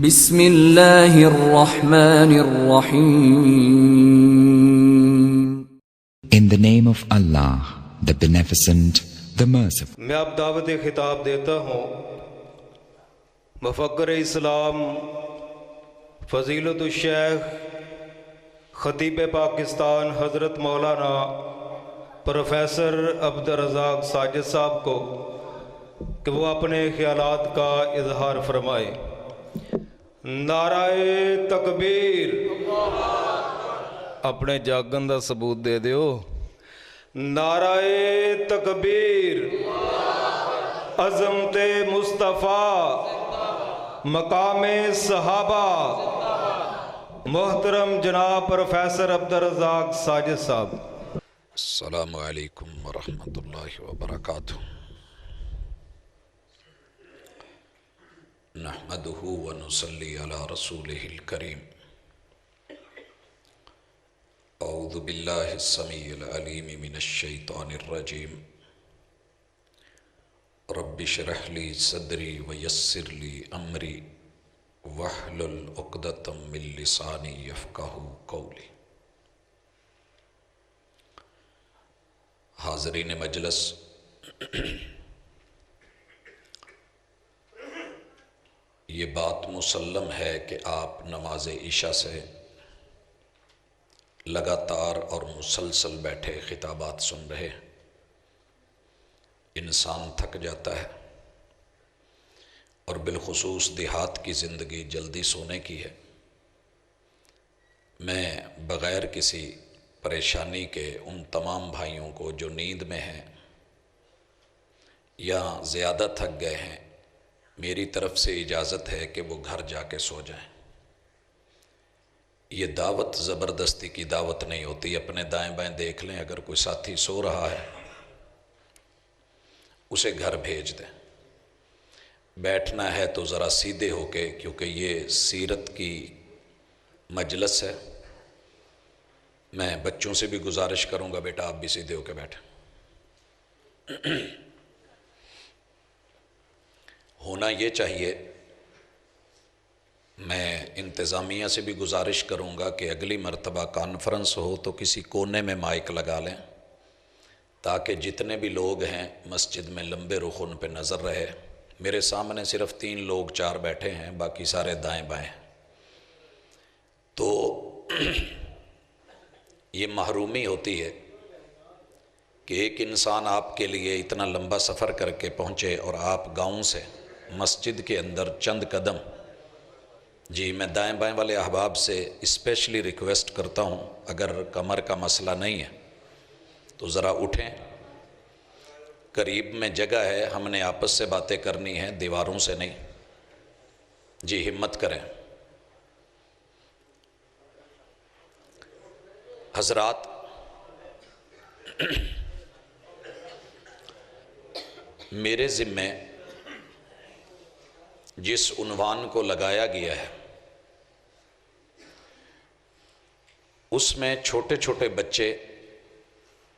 بسم اللہ الرحمن الرحیم. In the name of Allah, the Beneficent, the Merciful. میں اب دعوت خطاب دیتا ہوں مفکر اسلام فضیلت الشیخ خطیب پاکستان حضرت مولانا پروفیسر عبدالرزاق ساجد صاحب کو کہ وہ اپنے خیالات کا اظہار فرمائے. نعرہ تکبیر. اپنے جاگن دا ثبوت دے دیو. نعرہ تکبیر. عظمت مصطفیٰ مقام صحابہ محترم جناب پروفیسر عبدالرزاق ساجد صاحب. السلام علیکم ورحمۃ اللہ وبرکاتہ. نحمدہ ونصلی علی رسولہ الکریم. اعوذ باللہ السمیع العلیم من الشیطان الرجیم. رب اشرح لی صدری ویسر لی امری واحلل عقدۃ من لسانی یفقہوا قولی. حاضرین مجلس، یہ بات مسلم ہے کہ آپ نماز عشاء سے لگاتار اور مسلسل بیٹھے خطابات سن رہے. انسان تھک جاتا ہے، اور بالخصوص دیہات کی زندگی جلدی سونے کی ہے. میں بغیر کسی پریشانی کے ان تمام بھائیوں کو جو نیند میں ہیں یا زیادہ تھک گئے ہیں، میری طرف سے اجازت ہے کہ وہ گھر جا کے سو جائیں. یہ دعوت زبردستی کی دعوت نہیں ہوتی. اپنے دائیں بائیں دیکھ لیں، اگر کوئی ساتھی سو رہا ہے اسے گھر بھیج دیں. بیٹھنا ہے تو ذرا سیدھے ہو کے، کیونکہ یہ سیرت کی مجلس ہے. میں بچوں سے بھی گزارش کروں گا، بیٹا آپ بھی سیدھے ہو کے بیٹھیں. ہونا یہ چاہیے. میں انتظامیہ سے بھی گزارش کروں گا کہ اگلی مرتبہ کانفرنس ہو تو کسی کونے میں مائک لگا لیں، تاکہ جتنے بھی لوگ ہیں مسجد میں لمبے رخ ان پہ نظر رہے. میرے سامنے صرف 3 لوگ 4 بیٹھے ہیں، باقی سارے دائیں بائیں. تو یہ محرومی ہوتی ہے کہ ایک انسان آپ کے لیے اتنا لمبا سفر کر کے پہنچے اور آپ گاؤں سے مسجد کے اندر چند قدم. جی میں دائیں بائیں والے احباب سے اسپیشلی ریکویسٹ کرتا ہوں، اگر کمر کا مسئلہ نہیں ہے تو ذرا اٹھیں. قریب میں جگہ ہے، ہم نے آپس سے باتیں کرنی ہیں، دیواروں سے نہیں. جی ہمت کریں. حضرات، میرے ذمے جس عنوان کو لگایا گیا ہے اس میں چھوٹے چھوٹے بچے،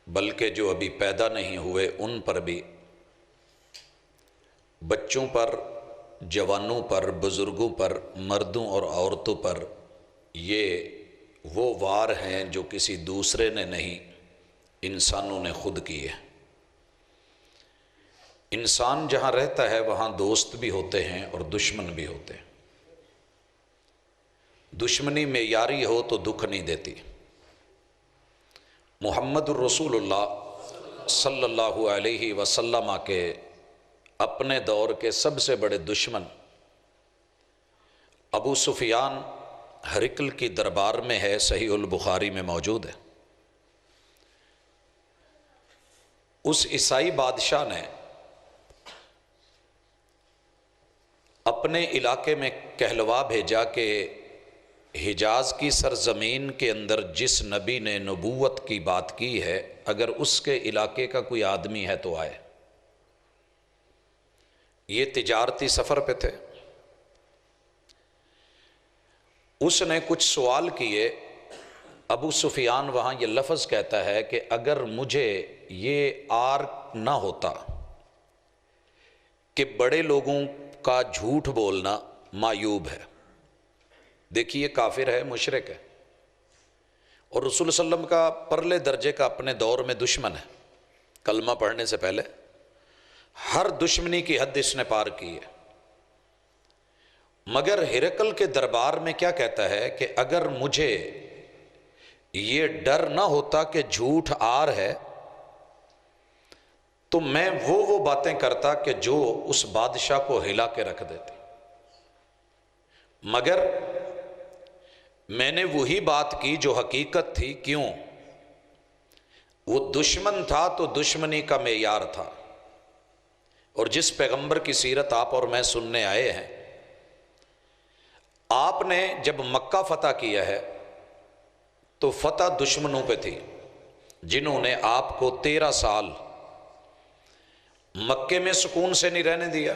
بلکہ جو ابھی پیدا نہیں ہوئے ان پر بھی، بچوں پر، جوانوں پر، بزرگوں پر، مردوں اور عورتوں پر، یہ وہ وار ہیں جو کسی دوسرے نے نہیں، انسانوں نے خود کی ہے. انسان جہاں رہتا ہے وہاں دوست بھی ہوتے ہیں اور دشمن بھی ہوتے ہیں. دشمنی معیاری ہو تو دکھ نہیں دیتی. محمد الرسول اللہ صلی اللہ علیہ وسلم کے اپنے دور کے سب سے بڑے دشمن ابو سفیان ہرقل کی دربار میں ہے، صحیح البخاری میں موجود ہے. اس عیسائی بادشاہ نے اپنے علاقے میں کہلوا بھیجا کہ حجاز کی سرزمین کے اندر جس نبی نے نبوت کی بات کی ہے، اگر اس کے علاقے کا کوئی آدمی ہے تو آئے. یہ تجارتی سفر پہ تھے. اس نے کچھ سوال کیے. ابو سفیان وہاں یہ لفظ کہتا ہے کہ اگر مجھے یہ آر نہ ہوتا کہ بڑے لوگوں کا جھوٹ بولنا معیوب ہے، دیکھیے کافر ہے، مشرک ہے، اور رسول صلی اللہ علیہ وسلم کا پرلے درجے کا اپنے دور میں دشمن ہے، کلمہ پڑھنے سے پہلے ہر دشمنی کی حد اس نے پار کی ہے۔ مگر ہرقل کے دربار میں کیا کہتا ہے کہ اگر مجھے یہ ڈر نہ ہوتا کہ جھوٹ آر ہے تو میں وہ باتیں کرتا کہ جو اس بادشاہ کو ہلا کے رکھ دیتی، مگر میں نے وہی بات کی جو حقیقت تھی۔ کیوں؟ وہ دشمن تھا تو دشمنی کا معیار تھا، اور جس پیغمبر کی سیرت آپ اور میں سننے آئے ہیں، آپ نے جب مکہ فتح کیا ہے تو فتح دشمنوں پہ تھی، جنہوں نے آپ کو 13 سال مکے میں سکون سے نہیں رہنے دیا،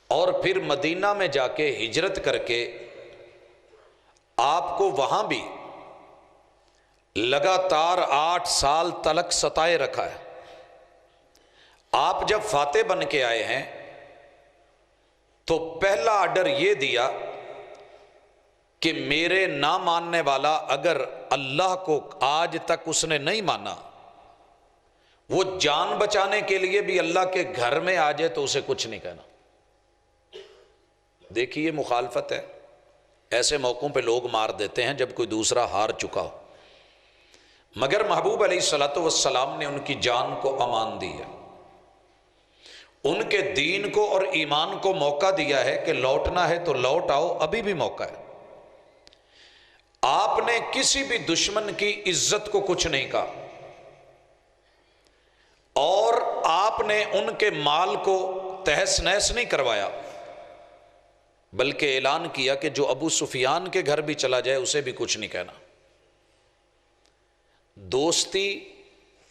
اور پھر مدینہ میں جا کے ہجرت کر کے آپ کو وہاں بھی لگاتار 8 سال تلک ستائے رکھا ہے۔ آپ جب فاتح بن کے آئے ہیں تو پہلا آرڈر یہ دیا کہ میرے نہ ماننے والا اگر اللہ کو آج تک اس نے نہیں مانا، وہ جان بچانے کے لیے بھی اللہ کے گھر میں آ جائے تو اسے کچھ نہیں کہنا۔ دیکھیے مخالفت ہے، ایسے موقعوں پہ لوگ مار دیتے ہیں جب کوئی دوسرا ہار چکا ہو، مگر محبوب علیہ الصلوۃ والسلام نے ان کی جان کو امان دی ہے، ان کے دین کو اور ایمان کو موقع دیا ہے کہ لوٹنا ہے تو لوٹ آؤ، ابھی بھی موقع ہے۔ آپ نے کسی بھی دشمن کی عزت کو کچھ نہیں کہا، اور آپ نے ان کے مال کو تہس نہس نہیں کروایا، بلکہ اعلان کیا کہ جو ابو سفیان کے گھر بھی چلا جائے اسے بھی کچھ نہیں کہنا۔ دوستی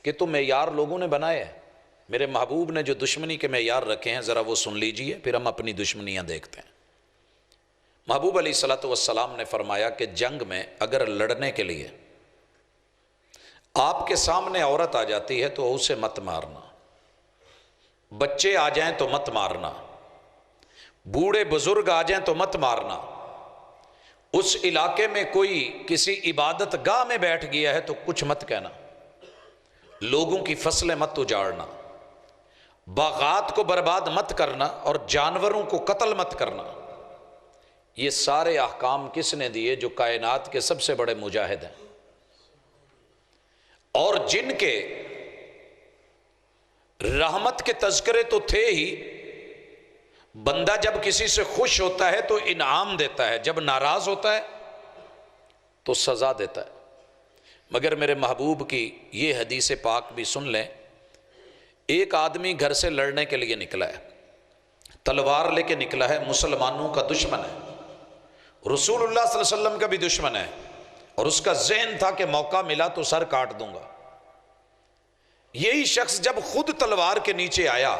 کے تو معیار لوگوں نے بنائے ہیں، میرے محبوب نے جو دشمنی کے معیار رکھے ہیں ذرا وہ سن لیجئے، پھر ہم اپنی دشمنیاں دیکھتے ہیں۔ محبوب علیہ الصلوۃ والسلام نے فرمایا کہ جنگ میں اگر لڑنے کے لیے آپ کے سامنے عورت آ جاتی ہے تو اسے مت مارنا، بچے آ جائیں تو مت مارنا، بوڑھے بزرگ آ جائیں تو مت مارنا، اس علاقے میں کوئی کسی عبادت گاہ میں بیٹھ گیا ہے تو کچھ مت کہنا، لوگوں کی فصلیں مت اجاڑنا، باغات کو برباد مت کرنا، اور جانوروں کو قتل مت کرنا۔ یہ سارے احکام کس نے دیے؟ جو کائنات کے سب سے بڑے مجاہد ہیں، اور جن کے رحمت کے تذکرے تو تھے ہی۔ بندہ جب کسی سے خوش ہوتا ہے تو انعام دیتا ہے، جب ناراض ہوتا ہے تو سزا دیتا ہے۔ مگر میرے محبوب کی یہ حدیث پاک بھی سن لیں، ایک آدمی گھر سے لڑنے کے لیے نکلا ہے، تلوار لے کے نکلا ہے، مسلمانوں کا دشمن ہے، رسول اللہ صلی اللہ علیہ وسلم کا بھی دشمن ہے، اور اس کا ذہن تھا کہ موقع ملا تو سر کاٹ دوں گا۔ یہی شخص جب خود تلوار کے نیچے آیا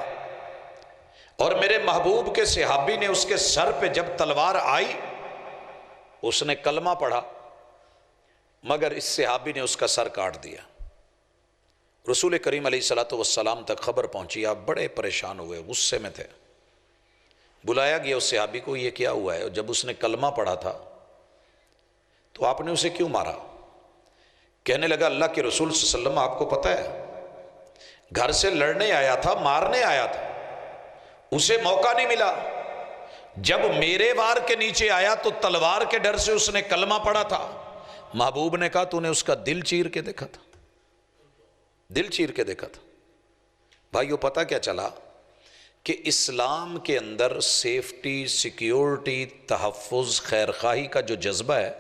اور میرے محبوب کے صحابی نے اس کے سر پہ جب تلوار آئی، اس نے کلمہ پڑھا، مگر اس صحابی نے اس کا سر کاٹ دیا۔ رسول کریم علیہ الصلوۃ والسلام تک خبر پہنچی، آپ بڑے پریشان ہوئے، غصے میں تھے۔ بلایا گیا اس صحابی کو، یہ کیا ہوا ہے؟ اور جب اس نے کلمہ پڑھا تھا تو آپ نے اسے کیوں مارا؟ کہنے لگا اللہ کے رسول صلی اللہ علیہ وسلم، آپ کو پتہ ہے گھر سے لڑنے آیا تھا، مارنے آیا تھا، اسے موقع نہیں ملا، جب میرے وار کے نیچے آیا تو تلوار کے ڈر سے اس نے کلمہ پڑھا تھا۔ محبوب نے کہا تو نے اس کا دل چیر کے دیکھا تھا، دل چیر کے دیکھا تھا۔ بھائیو پتہ کیا چلا کہ اسلام کے اندر سیفٹی، سیکیورٹی، تحفظ، خیرخواہی کا جو جذبہ ہے،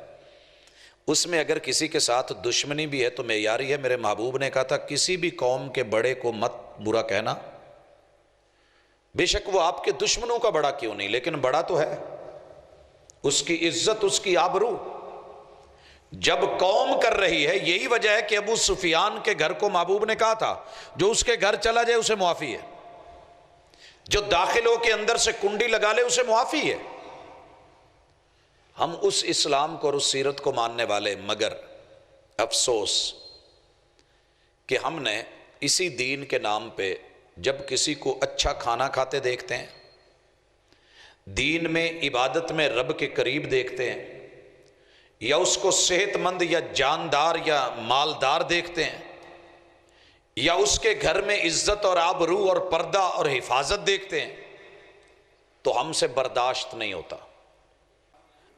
اس میں اگر کسی کے ساتھ دشمنی بھی ہے تو معیاری ہے۔ میرے محبوب نے کہا تھا کسی بھی قوم کے بڑے کو مت برا کہنا، بے شک وہ آپ کے دشمنوں کا بڑا کیوں نہیں، لیکن بڑا تو ہے، اس کی عزت، اس کی آبرو جب قوم کر رہی ہے۔ یہی وجہ ہے کہ ابو سفیان کے گھر کو محبوب نے کہا تھا جو اس کے گھر چلا جائے اسے معافی ہے، جو داخل ہو کے اندر سے کنڈی لگا لے اسے معافی ہے۔ ہم اس اسلام کو اور اس سیرت کو ماننے والے، مگر افسوس کہ ہم نے اسی دین کے نام پہ جب کسی کو اچھا کھانا کھاتے دیکھتے ہیں، دین میں عبادت میں رب کے قریب دیکھتے ہیں، یا اس کو صحت مند یا جاندار یا مالدار دیکھتے ہیں، یا اس کے گھر میں عزت اور آبرو اور پردہ اور حفاظت دیکھتے ہیں، تو ہم سے برداشت نہیں ہوتا۔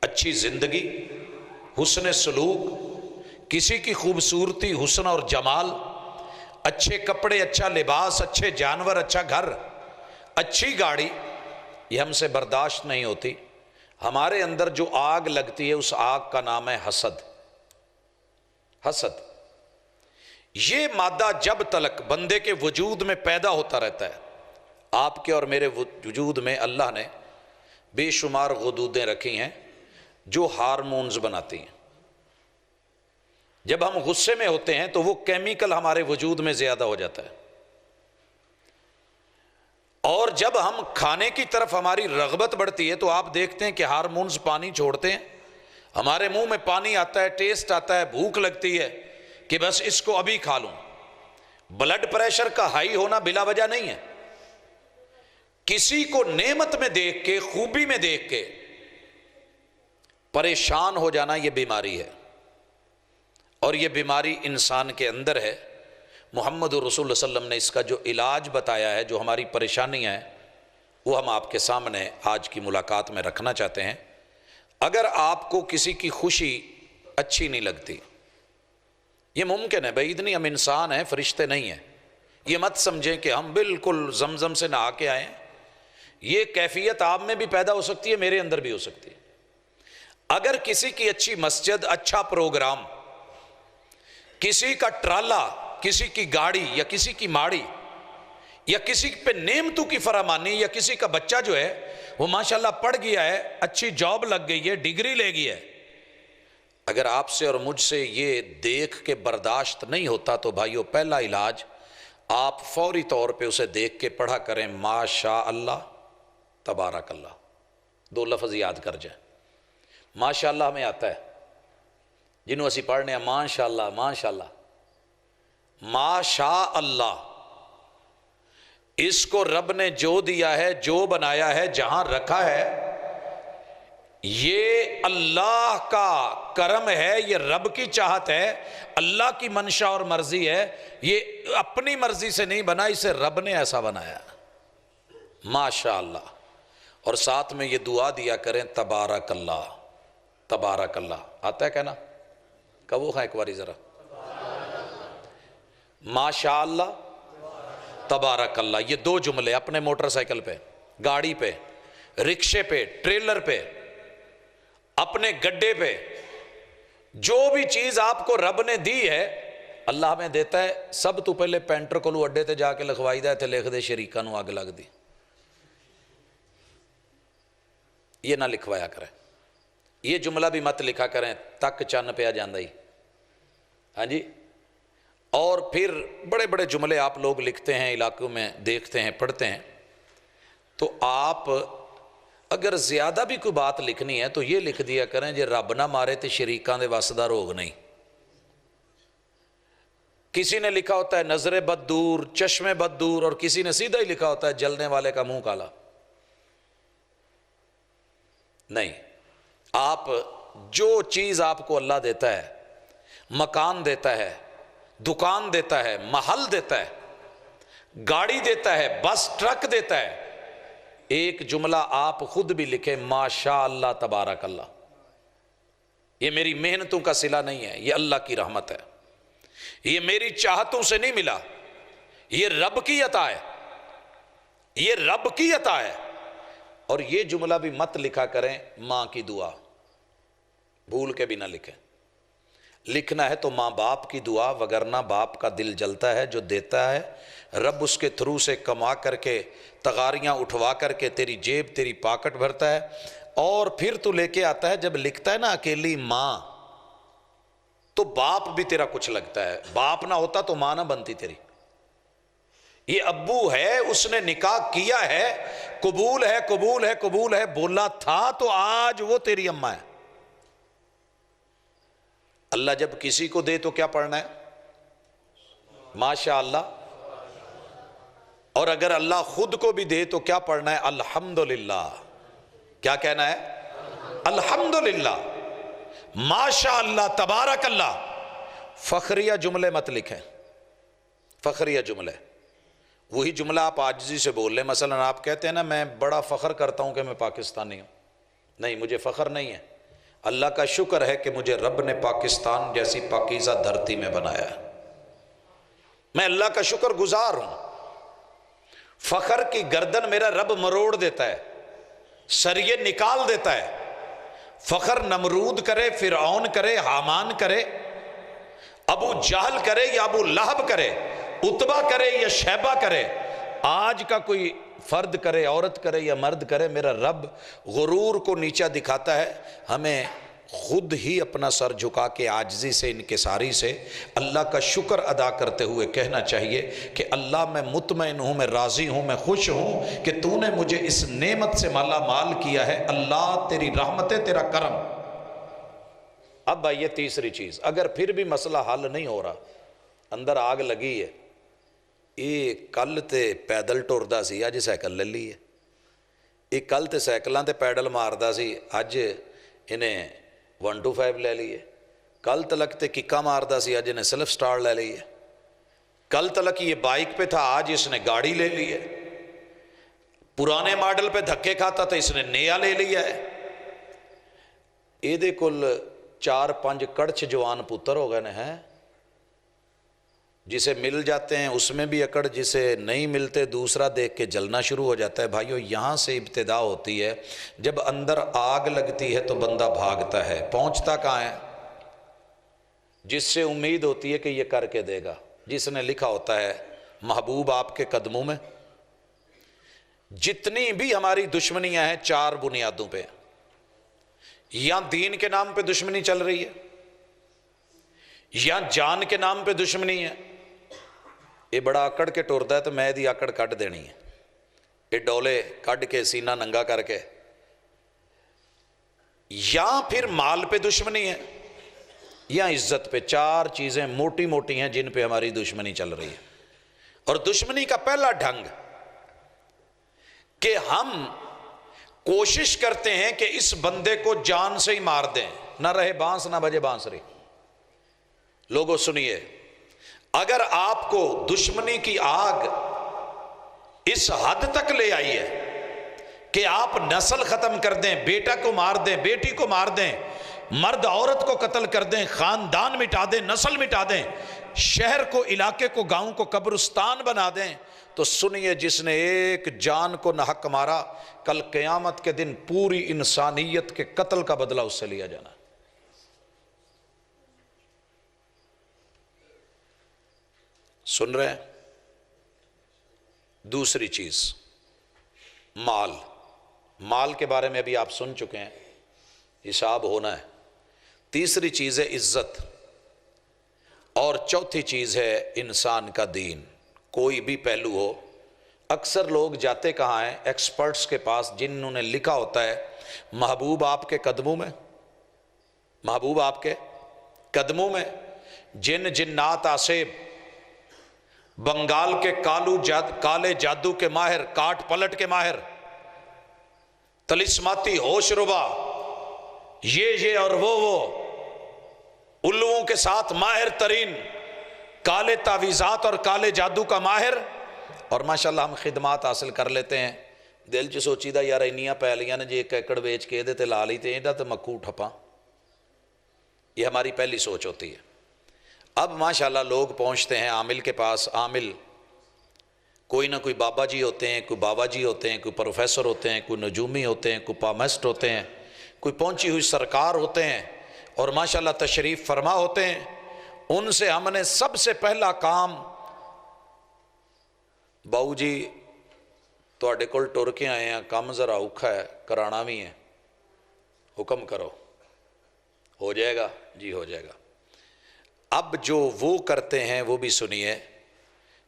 اچھی زندگی، حسن سلوک، کسی کی خوبصورتی، حسن اور جمال، اچھے کپڑے، اچھا لباس، اچھے جانور، اچھا گھر، اچھی گاڑی، یہ ہم سے برداشت نہیں ہوتی۔ ہمارے اندر جو آگ لگتی ہے اس آگ کا نام ہے حسد۔ حسد یہ مادہ جب تلک بندے کے وجود میں پیدا ہوتا رہتا ہے، آپ کے اور میرے وجود میں اللہ نے بے شمار غدودیں رکھی ہیں جو ہارمونز بناتی ہیں۔ جب ہم غصے میں ہوتے ہیں تو وہ کیمیکل ہمارے وجود میں زیادہ ہو جاتا ہے، اور جب ہم کھانے کی طرف ہماری رغبت بڑھتی ہے تو آپ دیکھتے ہیں کہ ہارمونز پانی چھوڑتے ہیں، ہمارے منہ میں پانی آتا ہے، ٹیسٹ آتا ہے، بھوک لگتی ہے کہ بس اس کو ابھی کھا لوں۔ بلڈ پریشر کا ہائی ہونا بلا وجہ نہیں ہے۔ کسی کو نعمت میں دیکھ کے، خوبی میں دیکھ کے پریشان ہو جانا یہ بیماری ہے، اور یہ بیماری انسان کے اندر ہے۔ محمد رسول اللہ صلی اللہ علیہ وسلم نے اس کا جو علاج بتایا ہے، جو ہماری پریشانیاں ہیں، وہ ہم آپ کے سامنے آج کی ملاقات میں رکھنا چاہتے ہیں۔ اگر آپ کو کسی کی خوشی اچھی نہیں لگتی، یہ ممکن ہے، بعید نہیں، ہم انسان ہیں، فرشتے نہیں ہیں، یہ مت سمجھیں کہ ہم بالکل زمزم سے نہا کے آئے ہیں۔ یہ کیفیت آپ میں بھی پیدا ہو سکتی ہے، میرے اندر بھی ہو سکتی ہے۔ اگر کسی کی اچھی مسجد، اچھا پروگرام، کسی کا ٹرالا، کسی کی گاڑی، یا کسی کی ماڑی، یا کسی پہ نعمتوں کی فراوانی، یا کسی کا بچہ جو ہے وہ ماشاءاللہ پڑھ گیا ہے، اچھی جاب لگ گئی ہے، ڈگری لے گئی ہے، اگر آپ سے اور مجھ سے یہ دیکھ کے برداشت نہیں ہوتا تو بھائیو، پہلا علاج آپ فوری طور پہ اسے دیکھ کے پڑھا کریں ماشاء اللہ تبارک اللہ۔ دو لفظ یاد کر جائیں۔ ماشاء اللہ ہمیں آتا ہے، جنہوں اسی پڑھنے ہیں ماشاء اللہ ماشاء اللہ ماشاء اللہ، اس کو رب نے جو دیا ہے، جو بنایا ہے، جہاں رکھا ہے، یہ اللہ کا کرم ہے، یہ رب کی چاہت ہے، اللہ کی منشا اور مرضی ہے، یہ اپنی مرضی سے نہیں بنا، اسے رب نے ایسا بنایا، ماشاء اللہ۔ اور ساتھ میں یہ دعا دیا کریں تبارک اللہ، تبارک اللہ آتا ہے کہنا؟ کبو خواہ ایک باری ذرا، ماشاء اللہ تبارک اللہ۔ یہ دو جملے اپنے موٹر سائیکل پہ، گاڑی پہ، رکشے پہ، ٹریلر پہ، اپنے گڈے پہ، جو بھی چیز آپ کو رب نے دی ہے، اللہ ہمیں دیتا ہے، سب تو پہلے پینٹر کو لو اڈے تے جا کے لکھوائی دے تھے، لکھ دے شریکہ نو آگ لگ دی، یہ نہ لکھوایا کریں۔ یہ جملہ بھی مت لکھا کریں تک چن پہ آ جاندہ ہی، ہاں جی۔ اور پھر بڑے بڑے جملے آپ لوگ لکھتے ہیں، علاقوں میں دیکھتے ہیں، پڑھتے ہیں، تو آپ اگر زیادہ بھی کوئی بات لکھنی ہے تو یہ لکھ دیا کریں جے رب نہ مارے تے شریکاں دے واسدہ روگ نہیں۔ کسی نے لکھا ہوتا ہے نظر بد دور، چشم بد دور، اور کسی نے سیدھا ہی لکھا ہوتا ہے جلنے والے کا منہ کالا۔ نہیں، آپ جو چیز آپ کو اللہ دیتا ہے، مکان دیتا ہے، دکان دیتا ہے، محل دیتا ہے، گاڑی دیتا ہے، بس ٹرک دیتا ہے، ایک جملہ آپ خود بھی لکھیں ماشاء اللہ تبارک اللہ۔ یہ میری محنتوں کا صلہ نہیں ہے، یہ اللہ کی رحمت ہے، یہ میری چاہتوں سے نہیں ملا، یہ رب کی عطا ہے، یہ رب کی عطا ہے۔ اور یہ جملہ بھی مت لکھا کریں ماں کی دعا، بھول کے بھی نہ لکھیں۔ لکھنا ہے تو ماں باپ کی دعا، وگرنہ باپ کا دل جلتا ہے، جو دیتا ہے رب اس کے تھرو سے کما کر کے، تغاریاں اٹھوا کر کے تیری جیب، تیری پاکٹ بھرتا ہے، اور پھر تو لے کے آتا ہے۔ جب لکھتا ہے نا اکیلی ماں، تو باپ بھی تیرا کچھ لگتا ہے، باپ نہ ہوتا تو ماں نہ بنتی تیری۔ یہ ابو ہے، اس نے نکاح کیا ہے، قبول ہے قبول ہے قبول ہے بولا تھا، تو آج وہ تیری اماں ہے۔ اللہ جب کسی کو دے تو کیا پڑھنا ہے؟ ماشاء اللہ۔ اور اگر اللہ خود کو بھی دے تو کیا پڑھنا ہے؟ الحمدللہ۔ کیا کہنا ہے؟ الحمدللہ، ماشاء اللہ، تبارک اللہ۔ فخریہ جملے مت لکھیں، فخریہ جملے، وہی جملہ آپ عاجزی سے بول لیں۔ مثلا آپ کہتے ہیں نا میں بڑا فخر کرتا ہوں کہ میں پاکستانی ہوں، نہیں مجھے فخر نہیں ہے، اللہ کا شکر ہے کہ مجھے رب نے پاکستان جیسی پاکیزہ دھرتی میں بنایا ہے، میں اللہ کا شکر گزار ہوں۔ فخر کی گردن میرا رب مروڑ دیتا ہے، سریے نکال دیتا ہے۔ فخر نمرود کرے، فرعون کرے، حامان کرے، ابو جہل کرے یا ابو لہب کرے، عتبہ کرے یا شیبہ کرے، آج کا کوئی فرد کرے، عورت کرے یا مرد کرے، میرا رب غرور کو نیچا دکھاتا ہے۔ ہمیں خود ہی اپنا سر جھکا کے عاجزی سے، انکساری سے اللہ کا شکر ادا کرتے ہوئے کہنا چاہیے کہ اللہ میں مطمئن ہوں، میں راضی ہوں، میں خوش ہوں کہ تو نے مجھے اس نعمت سے مالا مال کیا ہے، اللہ تیری رحمت ہے، تیرا کرم۔ اب آئیے تیسری چیز، اگر پھر بھی مسئلہ حل نہیں ہو رہا، اندر آگ لگی ہے، یہ کل تے پیدل ٹردا سی، اج سائیکل لے لی ہے، یہ کل تے سائیکلاں تے پیڈل ماردا سی، اج انہیں 125 لے لی ہے، کل تلک تے ککا ماردا سی، اج انہیں سیلف سٹار لے لی ہے، کل تلک یہ بائک پہ تھا، آج اس نے گاڑی لے لی ہے، پرانے ماڈل پہ دھکے کھاتا تھا، اس نے نیا لے لیا ہے۔ یہ دے کل 4-5 کڑچ جوان پتر ہو گئے ہیں، جسے مل جاتے ہیں اس میں بھی اکڑ، جسے نہیں ملتے دوسرا دیکھ کے جلنا شروع ہو جاتا ہے۔ بھائیو یہاں سے ابتدا ہوتی ہے، جب اندر آگ لگتی ہے تو بندہ بھاگتا ہے، پہنچتا کہاں ہے؟ جس سے امید ہوتی ہے کہ یہ کر کے دے گا، جس نے لکھا ہوتا ہے محبوب آپ کے قدموں میں۔ جتنی بھی ہماری دشمنیاں ہیں 4 بنیادوں پہ، یا دین کے نام پہ دشمنی چل رہی ہے، یا جان کے نام پہ دشمنی ہے، یہ بڑا اکڑ کے ٹرتا ہے تو میں دی اکڑ کٹ دینی ہے، یہ ڈولے کٹ کے سینہ ننگا کر کے، یا پھر مال پہ دشمنی ہے، یا عزت پہ۔ 4 چیزیں موٹی موٹی ہیں جن پہ ہماری دشمنی چل رہی ہے۔ اور دشمنی کا پہلا ڈھنگ کہ ہم کوشش کرتے ہیں کہ اس بندے کو جان سے ہی مار دیں، نہ رہے بانس نہ بجے بانسری۔ لوگوں سنیے، اگر آپ کو دشمنی کی آگ اس حد تک لے آئی ہے کہ آپ نسل ختم کر دیں، بیٹا کو مار دیں، بیٹی کو مار دیں، مرد عورت کو قتل کر دیں، خاندان مٹا دیں، نسل مٹا دیں، شہر کو، علاقے کو، گاؤں کو قبرستان بنا دیں، تو سنیے جس نے ایک جان کو ناحق مارا، کل قیامت کے دن پوری انسانیت کے قتل کا بدلہ اس سے لیا جانا۔ سن رہے ہیں؟ دوسری چیز مال، مال کے بارے میں ابھی آپ سن چکے ہیں، حساب ہونا ہے۔ تیسری چیز ہے عزت، اور چوتھی چیز ہے انسان کا دین۔ کوئی بھی پہلو ہو، اکثر لوگ جاتے کہاں ہیں؟ ایکسپرٹس کے پاس، جنہوں نے لکھا ہوتا ہے محبوب آپ کے قدموں میں، محبوب آپ کے قدموں میں، جن جنات آصیب، بنگال کے کالے جادو کے ماہر، کاٹ پلٹ کے ماہر، طلسماتی ہوش ربا، یہ اور وہ الوؤں کے ساتھ ماہر ترین، کالے تعویذات اور کالے جادو کا ماہر، اور ماشاءاللہ ہم خدمات حاصل کر لیتے ہیں۔ دل چ سوچی دا یار اینیاں پیلیاں نے جے 1 ایکڑ بیچ کے دے تے لا لی تے ایندا تے مکھو ٹھپا، یہ ہماری پہلی سوچ ہوتی ہے۔ اب ماشاءاللہ لوگ پہنچتے ہیں عامل کے پاس، عامل کوئی نہ کوئی بابا جی ہوتے ہیں، کوئی بابا جی ہوتے ہیں، کوئی پروفیسر ہوتے ہیں، کوئی نجومی ہوتے ہیں، کوئی پامسٹ ہوتے ہیں، کوئی پہنچی ہوئی سرکار ہوتے ہیں، اور ماشاءاللہ تشریف فرما ہوتے ہیں۔ ان سے ہم نے سب سے پہلا کام، باؤ جی تواڈے کول ٹر کے آئے ہیں، کام ذرا اوکھا ہے، کرانا بھی ہے، حکم کرو، ہو جائے گا؟ جی ہو جائے گا۔ اب جو وہ کرتے ہیں وہ بھی سنیے۔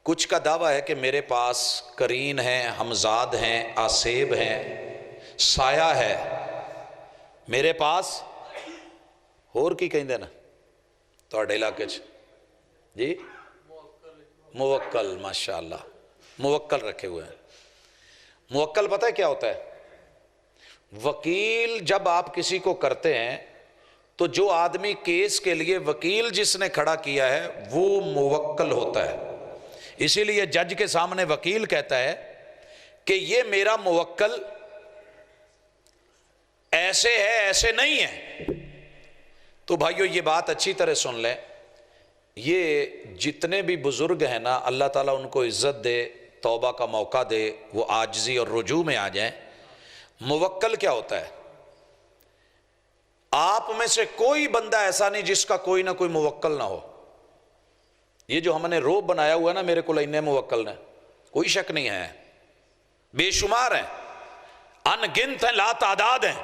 کچھ کا دعویٰ ہے کہ میرے پاس قرین ہیں، حمزاد ہیں، آصیب ہیں، سایہ ہے میرے پاس، اور کی کہیں دینا تواڈے علاقے چ؟ جی موکل، ماشاءاللہ موکل رکھے ہوئے ہیں۔ موکل پتہ ہے کیا ہوتا ہے؟ وکیل جب آپ کسی کو کرتے ہیں تو جو آدمی کیس کے لیے وکیل جس نے کھڑا کیا ہے وہ موکل ہوتا ہے. اسی لیے جج کے سامنے وکیل کہتا ہے کہ یہ میرا موکل ایسے ہے ایسے نہیں ہے. تو بھائیو یہ بات اچھی طرح سن لیں, یہ جتنے بھی بزرگ ہیں نا اللہ تعالیٰ ان کو عزت دے, توبہ کا موقع دے, وہ عاجزی اور رجوع میں آ جائیں. موکل کیا ہوتا ہے؟ آپ میں سے کوئی بندہ ایسا نہیں جس کا کوئی نہ کوئی موکل نہ ہو. یہ جو ہم نے روب بنایا ہوا ہے نا, میرے کو اتنے موکل نے, کوئی شک نہیں ہے, بے شمار ہیں, ان گنت ہیں, لا تعداد ہیں.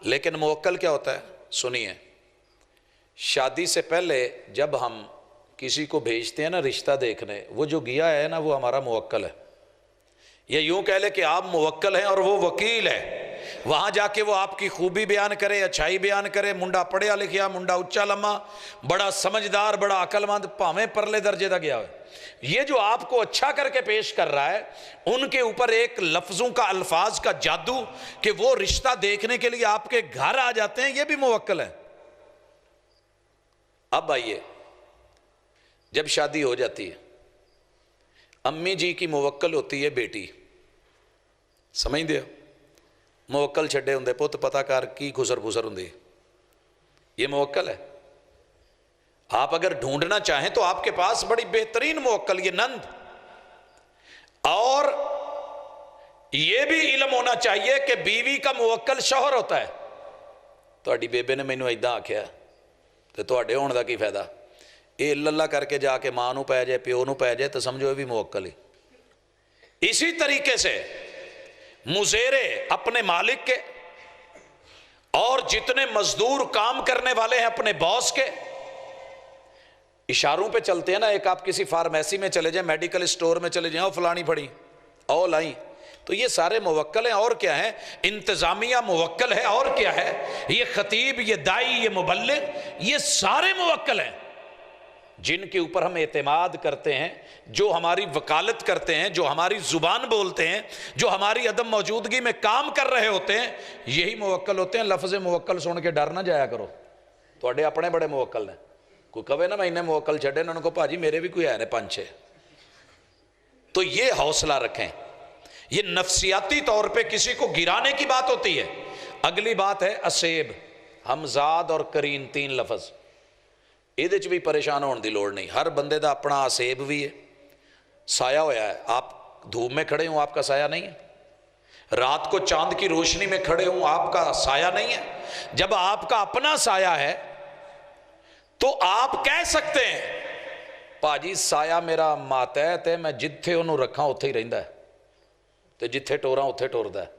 لیکن موکل کیا ہوتا ہے؟ سنیے, شادی سے پہلے جب ہم کسی کو بھیجتے ہیں نا رشتہ دیکھنے, وہ جو گیا ہے نا وہ ہمارا موکل ہے. یا یوں کہہ لے کہ آپ موکل ہیں اور وہ وکیل ہے. وہاں جا کے وہ آپ کی خوبی بیان کرے, اچھائی بیان کرے, منڈا پڑھیا لکھیا, منڈا اچا لما, بڑا سمجھدار, بڑا عقل مند, پاویں پرلے درجے دا گیا ہے. یہ جو آپ کو اچھا کر کے پیش کر رہا ہے, ان کے اوپر ایک لفظوں کا, الفاظ کا جادو کہ وہ رشتہ دیکھنے کے لیے آپ کے گھر آ جاتے ہیں, یہ بھی موکل ہے. اب آئیے, جب شادی ہو جاتی ہے, امی جی کی موکل ہوتی ہے بیٹی, سمجھ دے, موکل چھڑے ہوں پت پتا کر کی خسر پھسر ہوں, یہ موکل ہے. آپ اگر ڈھونڈنا چاہیں تو آپ کے پاس بڑی بہترین موکل یہ نند. اور یہ بھی علم ہونا چاہیے کہ بیوی کا موکل شوہر ہوتا ہے. تہاڈی بیبے نے مینوں ایداں آکھیا تو تہاڈے ہون دا کی فائدہ؟ یہ اللہ کر کے جا کے ماں نو پی جائے, پیو نو پی جائے, تو سمجھو یہ بھی موکل ہی. اسی طریقے سے مزیرے اپنے مالک کے, اور جتنے مزدور کام کرنے والے ہیں اپنے باس کے. اشاروں پہ چلتے ہیں نا, ایک آپ کسی فارمیسی میں چلے جائیں, میڈیکل اسٹور میں چلے جائیں, او فلانی پڑی, او لائی, تو یہ سارے موکل ہیں. اور کیا ہے؟ انتظامیہ موکل ہے. اور کیا ہے؟ یہ خطیب, یہ دائی, یہ مبلغ, یہ سارے موکل ہیں جن کے اوپر ہم اعتماد کرتے ہیں, جو ہماری وکالت کرتے ہیں, جو ہماری زبان بولتے ہیں, جو ہماری عدم موجودگی میں کام کر رہے ہوتے ہیں, یہی موکل ہوتے ہیں. لفظ موکل سن کے ڈر نہ جایا کرو, تواڈے اپنے بڑے موکل ہیں. کوئی کہے نا میں انہیں موکل چھڑے, انہوں کو پاجی میرے بھی کوئی ہے نا 5-6. تو یہ حوصلہ رکھیں. یہ نفسیاتی طور پہ کسی کو گرانے کی بات ہوتی ہے. اگلی بات ہے اسیب, ہمزاد اور قرین, 3 لفظ. یہ بھی پریشان ہونے دی لوڑ نہیں. ہر بندے دا اپنا اسیب بھی ہے, سایہ ہویا ہے. آپ دھوپ میں کھڑے ہوں, آپ کا سایہ نہیں ہے. رات کو چاند کی روشنی میں کھڑے ہوں, آپ کا سایہ نہیں ہے. جب آپ کا اپنا سایہ ہے تو آپ کہہ سکتے ہیں پاجی سایہ میرا ماتحت ہے, میں جتھے انہوں رکھا اتھے ہی رہندا ہے, تو جتھے ٹوراں اتھے ٹوردا ہے.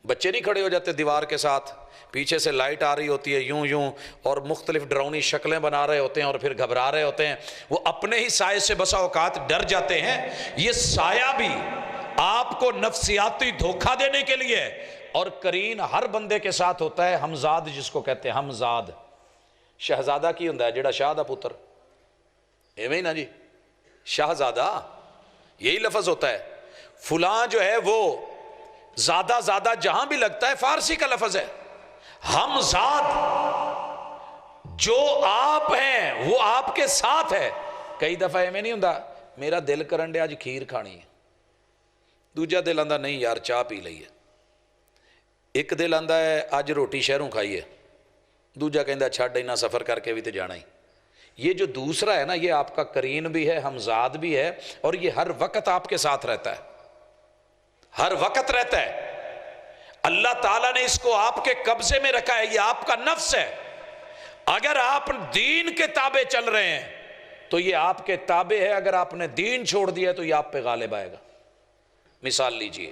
بچے نہیں کھڑے ہو جاتے دیوار کے ساتھ, پیچھے سے لائٹ آ رہی ہوتی ہے یوں یوں, اور مختلف ڈراؤنی شکلیں بنا رہے ہوتے ہیں, اور پھر گھبرا رہے ہوتے ہیں. وہ اپنے ہی سائے سے بسا اوقات ڈر جاتے ہیں. یہ سایہ بھی آپ کو نفسیاتی دھوکہ دینے کے لیے. اور قرین ہر بندے کے ساتھ ہوتا ہے. ہمزاد جس کو کہتے ہیں, ہمزاد شہزادہ کی ہوندا ہے, جڑا شاہ دا پتر, ایویں نا جی, شہزادہ یہی لفظ ہوتا ہے. فلاں جو ہے وہ زیادہ زیادہ جہاں بھی لگتا ہے فارسی کا لفظ ہے. ہمزاد جو آپ ہیں وہ آپ کے ساتھ ہے. کئی دفعہ ایویں نہیں ہوندا میرا دل کرن دے اج کھیر کھانی ہے, دوجا دل آندا نہیں یار چاہ پی لئیے. ایک دل آندا ہے اج روٹی شہروں کھائیے, دوجا کہندا چھڈ اینا سفر کر کے بھی تے جانا ہی. یہ جو دوسرا ہے نا, یہ آپ کا قرین بھی ہے, ہمزاد بھی ہے, اور یہ ہر وقت آپ کے ساتھ رہتا ہے, ہر وقت رہتا ہے. اللہ تعالیٰ نے اس کو آپ کے قبضے میں رکھا ہے. یہ آپ کا نفس ہے. اگر آپ دین کے تابع چل رہے ہیں تو یہ آپ کے تابع ہے, اگر آپ نے دین چھوڑ دیا تو یہ آپ پہ غالب آئے گا. مثال لیجئے,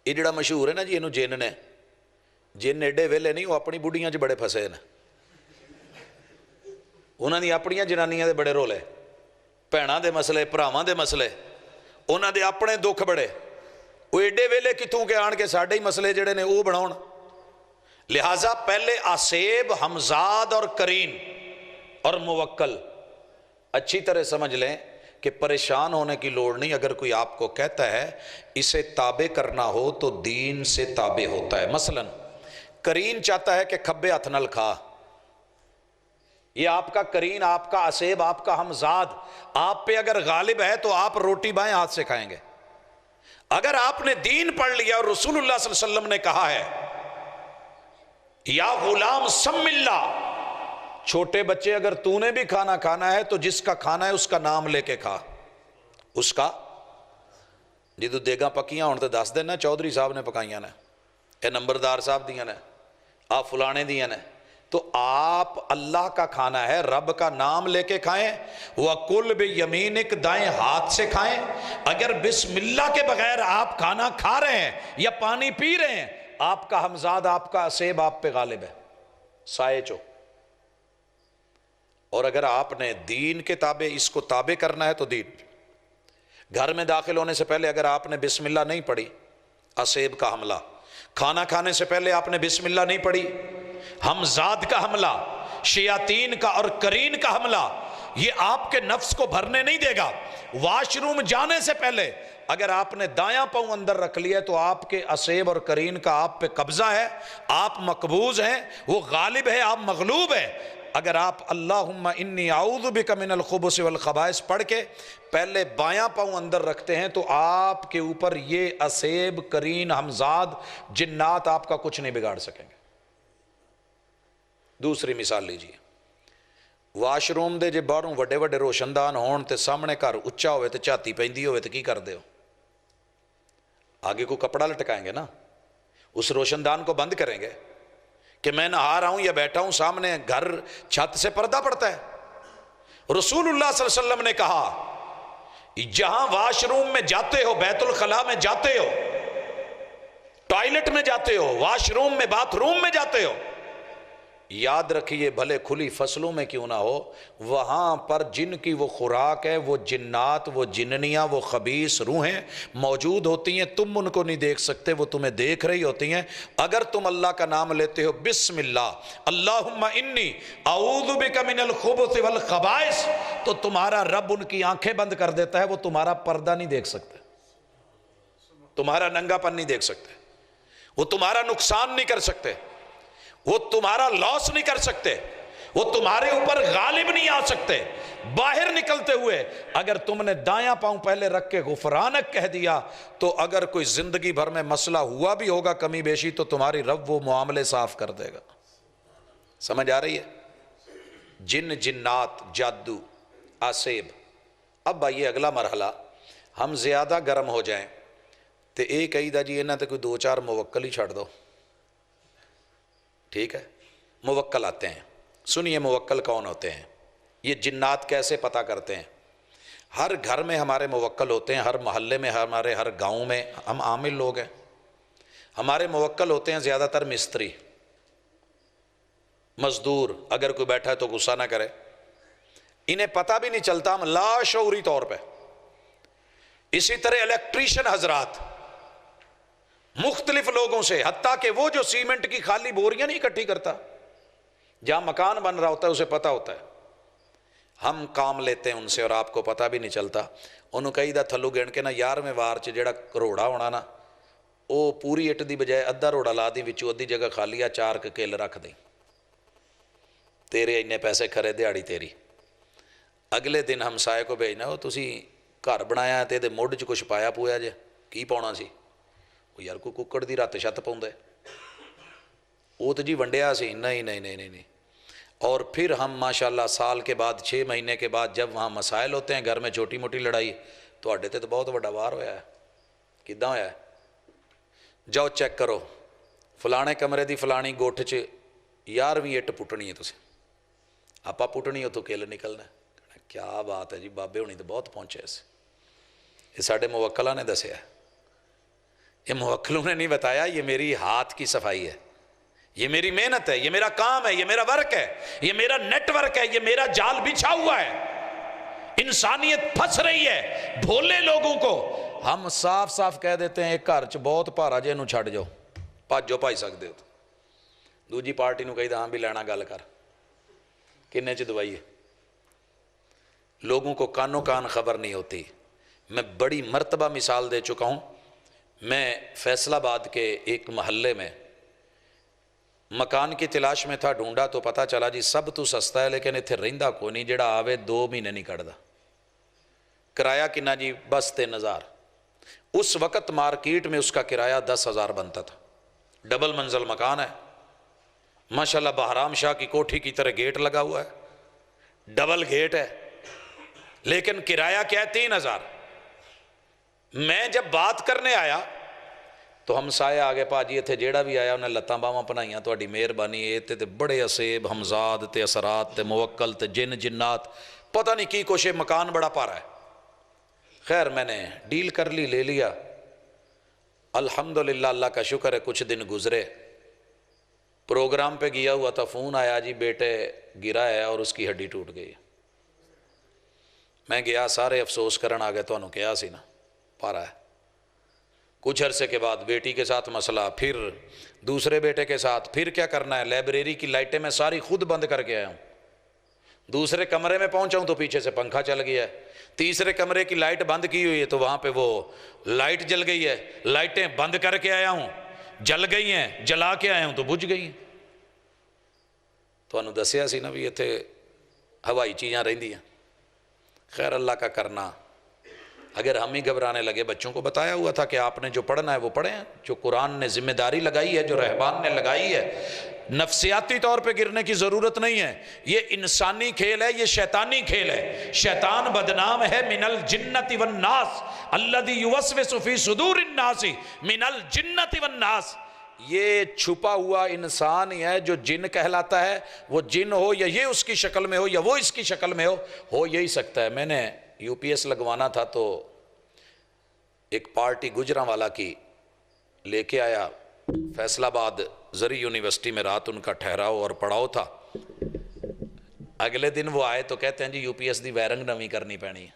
یہ جڑا مشہور ہے نا جی, انہوں جن نے, جن ایڈے ویلے نہیں, وہ اپنی بڑھیاں چ بڑے پھسے ہیں, انہوں نے اپنی جنانیاں دے بڑے رولے, بھیناں دے مسئلے, بھراواں دے مسئلے, انہوں دے اپنے دکھ بڑے. وہ ایڈے ویلے کتوں کے آن کے ساڈے ہی مسئلے جڑے نے وہ بناؤن. لہٰذا پہلے اسیب, ہمزاد اور قرین اور موکل اچھی طرح سمجھ لیں کہ پریشان ہونے کی لوڑ نہیں. اگر کوئی آپ کو کہتا ہے اسے تابع کرنا ہو تو دین سے تابع ہوتا ہے. مثلا کرین چاہتا ہے کہ کھبے ہتھ نال کھا، یہ آپ کا کرین، آپ کا اسیب، آپ کا ہمزاد آپ پہ اگر غالب ہے تو آپ روٹی بائیں ہاتھ سے کھائیں گے. اگر آپ نے دین پڑھ لیا اور رسول اللہ صلی اللہ علیہ وسلم نے کہا ہے یا غلام سم اللہ، چھوٹے بچے اگر تو نے بھی کھانا کھانا ہے تو جس کا کھانا ہے اس کا نام لے کے کھا. اس کا جدو دیگاں پکیاں ہون تے دس دینا چودھری صاحب نے پکائیاں نے، اے نمبردار صاحب دیاں نے، آپ فلانے دیاں نے. تو آپ اللہ کا کھانا ہے، رب کا نام لے کے کھائیں. وَقُلْ بِيَمِينِكَ، دائیں ہاتھ سے کھائیں. اگر بسم اللہ کے بغیر آپ کھانا کھا رہے ہیں یا پانی پی رہے ہیں، آپ کا ہمزاد، آپ کا اسیب آپ پہ غالب ہے، سائے چو. اور اگر آپ نے دین کے تابع اس کو تابع کرنا ہے تو دین. گھر میں داخل ہونے سے پہلے اگر آپ نے بسم اللہ نہیں پڑھی، اسیب کا حملہ. کھانا کھانے سے پہلے آپ نے بسم اللہ نہیں پڑھی، ہمزاد کا حملہ، شیاطین کا اور کرین کا حملہ، یہ آپ کے نفس کو بھرنے نہیں دے گا. واش روم جانے سے پہلے اگر آپ نے دایاں پاؤں اندر رکھ لیا تو آپ کے اسیب اور کرین کا آپ پہ قبضہ ہے، آپ مقبوض ہیں، وہ غالب ہے، آپ مغلوب ہیں. اگر آپ اللہم انی اعوذ بک من الخبث والخبائث پڑھ کے پہلے بایاں پاؤں اندر رکھتے ہیں تو آپ کے اوپر یہ اسیب، کرین، ہمزاد، جنات آپ کا کچھ نہیں بگاڑ سکیں گے. دوسری مثال لیجئے، واش روم دے جے باہروں وڈے وڈے روشن دان ہون تے سامنے گھر اچا ہوئے تے چاتی پیندی ہوئے تے کی کر دے ہو؟ آگے کو کپڑا لٹکائیں گے نا، اس روشن دان کو بند کریں گے کہ میں نہا رہا ہوں یا بیٹھا ہوں سامنے گھر چھت سے پردہ پڑتا ہے. رسول اللہ صلی اللہ علیہ وسلم نے کہا جہاں واش روم میں جاتے ہو، بیت الخلاء میں جاتے ہو، ٹوائلٹ میں جاتے ہو، واش روم میں، باتھ روم میں جاتے ہو، یاد رکھیے بھلے کھلی فصلوں میں کیوں نہ ہو، وہاں پر جن کی وہ خوراک ہے، وہ جنات، وہ جننیاں، وہ خبیث روحیں موجود ہوتی ہیں. تم ان کو نہیں دیکھ سکتے، وہ تمہیں دیکھ رہی ہوتی ہیں. اگر تم اللہ کا نام لیتے ہو بسم اللہ اللہم انی اعوذ بک من الخبث والخبائث، تو تمہارا رب ان کی آنکھیں بند کر دیتا ہے، وہ تمہارا پردہ نہیں دیکھ سکتے، تمہارا ننگا پن نہیں دیکھ سکتے، وہ تمہارا نقصان نہیں کر سکتے، وہ تمہارا لاس نہیں کر سکتے، وہ تمہارے اوپر غالب نہیں آ سکتے. باہر نکلتے ہوئے اگر تم نے دایاں پاؤں پہلے رکھ کے غفرانک کہہ دیا تو اگر کوئی زندگی بھر میں مسئلہ ہوا بھی ہوگا کمی بیشی تو تمہاری رب وہ معاملے صاف کر دے گا. سمجھ آ رہی ہے؟ جن، جنات، جادو، آسیب. اب آئیے اگلا مرحلہ، ہم زیادہ گرم ہو جائیں تو ایک کہی دا جی انہاں تے کوئی دو چار موکل ہی چھڑ دو. ٹھیک ہے، موکل آتے ہیں. سنیے موکل کون ہوتے ہیں، یہ جنات کیسے پتہ کرتے ہیں. ہر گھر میں ہمارے موکل ہوتے ہیں، ہر محلے میں، ہمارے ہر گاؤں میں. ہم عامل لوگ ہیں، ہمارے موکل ہوتے ہیں زیادہ تر مستری، مزدور. اگر کوئی بیٹھا ہے تو غصہ نہ کرے، انہیں پتہ بھی نہیں چلتا، ہم لاشعوری طور پہ. اسی طرح الیکٹریشین حضرات مختلف لوگوں سے، حتیٰ کہ وہ جو سیمنٹ کی خالی بوریاں نہیں اکٹھی کرتا، جہاں مکان بن رہا ہوتا ہے اسے پتہ ہوتا ہے. ہم کام لیتے ہیں ان سے اور آپ کو پتہ بھی نہیں چلتا. انہوں کہی دا تھلو گن کے نا 11ویں وار چ جڑا روڑا ہونا نا، وہ پوری اٹ دی بجائے ادھا روڑا لا دی، وچوں ادھی جگہ خالی آ 4 کل رکھ دیں، تیرے انہیں پیسے کھرے دیہڑی تیری. اگلے دن ہمسائے کو بھیجنا، وہ تسی گھر بنایا تے دے مڈ چ کچھ پایا پویا جے، کی پاؤنا سی؟ وہ یار کوئی ککڑ دی رات چھت پاؤندا ہے، وہ تو جی ونڈیا سی. نہیں نہیں نہیں نہیں نہیں. اور پھر ہم ماشاءاللہ سال کے بعد 6 مہینے کے بعد جب وہاں مسائل ہوتے ہیں گھر میں، چھوٹی موٹی لڑائی، تو اڈے تے تو بہت بڑا وار ہویا ہے. کداں ہویا ہے؟ جاؤ چیک کرو، فلانے کمرے دی فلانی گوٹھ چ 11ویں اٹ پٹنی ہے، تسی آپا پٹنی ہو تو کل نکلنا ہے. کیا بات ہے جی، بابے ہونی تو بہت پہنچے اس. یہ ساڈے موکلاں نے دسیا ہے، یہ موکلوں نے نہیں بتایا. یہ میری ہاتھ کی صفائی ہے، یہ میری محنت ہے، یہ میرا کام ہے، یہ میرا ورک ہے، یہ میرا نیٹ ورک ہے، یہ میرا جال بچھا ہوا ہے. انسانیت پھنس رہی ہے بھولے لوگوں کو. ہم صاف صاف کہہ دیتے ہیں ایک گھر چ بہت بھارا جے نوں چھڈ جاؤ، بھاجو پائی سکتے ہو. دوجی پارٹی نوں کہی دا ہاں بھی لینا گل کر، کنے چ دوائی ہے. لوگوں کو کانوں کان خبر نہیں ہوتی. میں بڑی مرتبہ مثال دے چکا ہوں. میں فیصل آباد کے ایک محلے میں مکان کی تلاش میں تھا, ڈھونڈا تو پتہ چلا جی سب تو سستا ہے لیکن اتنے رہندا کوئی نہیں, جڑا آوے 2 مہینے نہیں کٹدا. کرایہ کنا جی؟ بس 3000. اس وقت مارکیٹ میں اس کا کرایہ 10,000 بنتا تھا. ڈبل منزل مکان ہے ماشاءاللہ, بہرام شاہ کی کوٹھی کی طرح گیٹ لگا ہوا ہے, ڈبل گیٹ ہے, لیکن کرایہ کیا ہے؟ 3000. میں جب بات کرنے آیا تو ہمسائے آگے پاجی اتنے جیڑا بھی آیا انہیں لتاں باواں پنائیاں, تہاڈی مہربانی. یہ تے بڑے اسیب ہمزاد تے اثرات تے موکل تے جن جنات پتہ نہیں کی کچھ, مکان بڑا پارا ہے. خیر میں نے ڈیل کر لی, لے لیا. الحمدللہ اللہ کا شکر ہے. کچھ دن گزرے, پروگرام پہ گیا ہوا تھا, فون آیا جی بیٹے گرا ہے اور اس کی ہڈی ٹوٹ گئی. میں گیا, سارے افسوس کرن آ گئے, تمہیں کیا سی نا پارا ہے. کچھ عرصے کے بعد بیٹی کے ساتھ مسئلہ, پھر دوسرے بیٹے کے ساتھ, پھر کیا کرنا ہے, لائبریری کی لائٹیں میں ساری خود بند کر کے آیا ہوں. دوسرے کمرے میں پہنچا ہوں تو پیچھے سے پنکھا چل گیا ہے. تیسرے کمرے کی لائٹ بند کی ہوئی ہے تو وہاں پہ وہ لائٹ جل گئی ہے. لائٹیں بند کر کے آیا ہوں, جل گئی ہیں, جلا کے آیا ہوں تو بجھ گئی ہیں. تو انہوں دسیا سی نا بھی اتنے ہوائی چیزاں رہندی ہیں. خیر اللہ کا کرنا. اگر ہم ہی گھبرانے لگے, بچوں کو بتایا ہوا تھا کہ آپ نے جو پڑھنا ہے وہ پڑھیں, جو قرآن نے ذمہ داری لگائی ہے, جو رہبان نے لگائی ہے. نفسیاتی طور پہ گرنے کی ضرورت نہیں ہے. یہ انسانی کھیل ہے, یہ شیطانی کھیل ہے. شیطان بدنام ہے من الجنت والناس الذی یوسوس فی صدور الناس من الجنت والناس. یہ چھپا ہوا انسان ہی ہے جو جن کہلاتا ہے. وہ جن ہو یا یہ اس کی شکل میں ہو یا وہ اس کی شکل میں ہو یہی سکتا ہے. میں نے UPS لگوانا تھا تو ایک پارٹی گجرانوالا کی لے کے آیا. فیصل آباد زرعی یونیورسٹی میں رات ان کا ٹھہراؤ اور پڑھاؤ تھا. اگلے دن وہ آئے تو کہتے ہیں جی UPS دی وائرنگ نویں کرنی پینی ہے.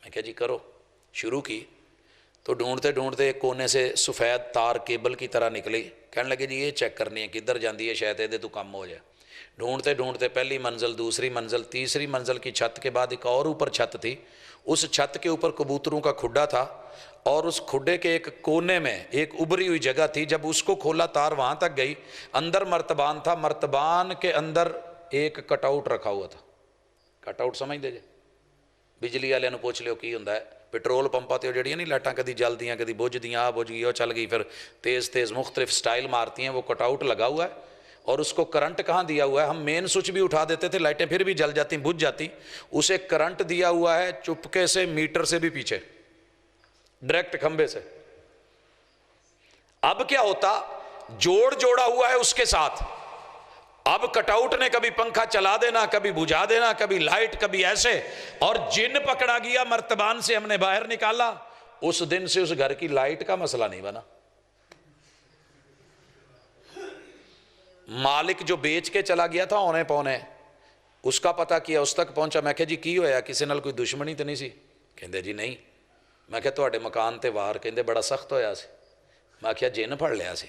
میں کہا جی کرو. شروع کی تو ڈھونڈتے ڈھونڈتے ایک کونے سے سفید تار کیبل کی طرح نکلی. کہنے لگے جی یہ چیک کرنی ہے کدھر جاندی ہے, شاید یہ تو کم ہو جائے. ڈھونڈتے ڈھونڈتے پہلی منزل, دوسری منزل, تیسری منزل کی چھت کے بعد ایک اور اوپر چھت تھی. اس چھت کے اوپر کبوتروں کا کھڈا تھا اور اس کھڈے کے ایک کونے میں ایک ابری ہوئی جگہ تھی. جب اس کو کھولا تار وہاں تک گئی, اندر مرتبان تھا. مرتبان کے اندر ایک کٹ آؤٹ رکھا ہوا تھا. کٹ آؤٹ سمجھ دے جے, بجلی والے نوں پوچھ لیو کی ہوندا ہے. پیٹرول پمپاں تے جڑیاں نہیں لائٹاں کدی جلدیاں کدی بجھدیاں, آ بجھ گئی وہ چل گئی, پھر تیز تیز مختلف سٹائل مارتی ہیں. وہ کٹ آؤٹ لگا ہوا ہے اور اس کو کرنٹ کہاں دیا ہوا ہے. ہم مین سوئچ بھی اٹھا دیتے تھے, لائٹیں پھر بھی جل جاتی, بجھ جاتی. اسے کرنٹ دیا ہوا ہے چپکے سے, میٹر سے بھی پیچھے, ڈائریکٹ کھمبے سے. اب کیا ہوتا, جوڑا ہوا ہے اس کے ساتھ. اب کٹ آؤٹ نے کبھی پنکھا چلا دینا, کبھی بجھا دینا, کبھی لائٹ, کبھی ایسے, اور جن پکڑا گیا. مرتبان سے ہم نے باہر نکالا. اس دن سے اس گھر کی لائٹ کا مسئلہ نہیں بنا. مالک جو بیچ کے چلا گیا تھا اونے پونے, اس کا پتہ کیا, اس تک پہنچا. میں کہا جی کی ہویا, کسی نال کوئی دشمنی تو نہیں سی؟ کہندے جی نہیں. میں کہا تواڈے مکان تے وار, کہندے بڑا سخت ہویا سی. میں کہا جن پھڑ لیا سی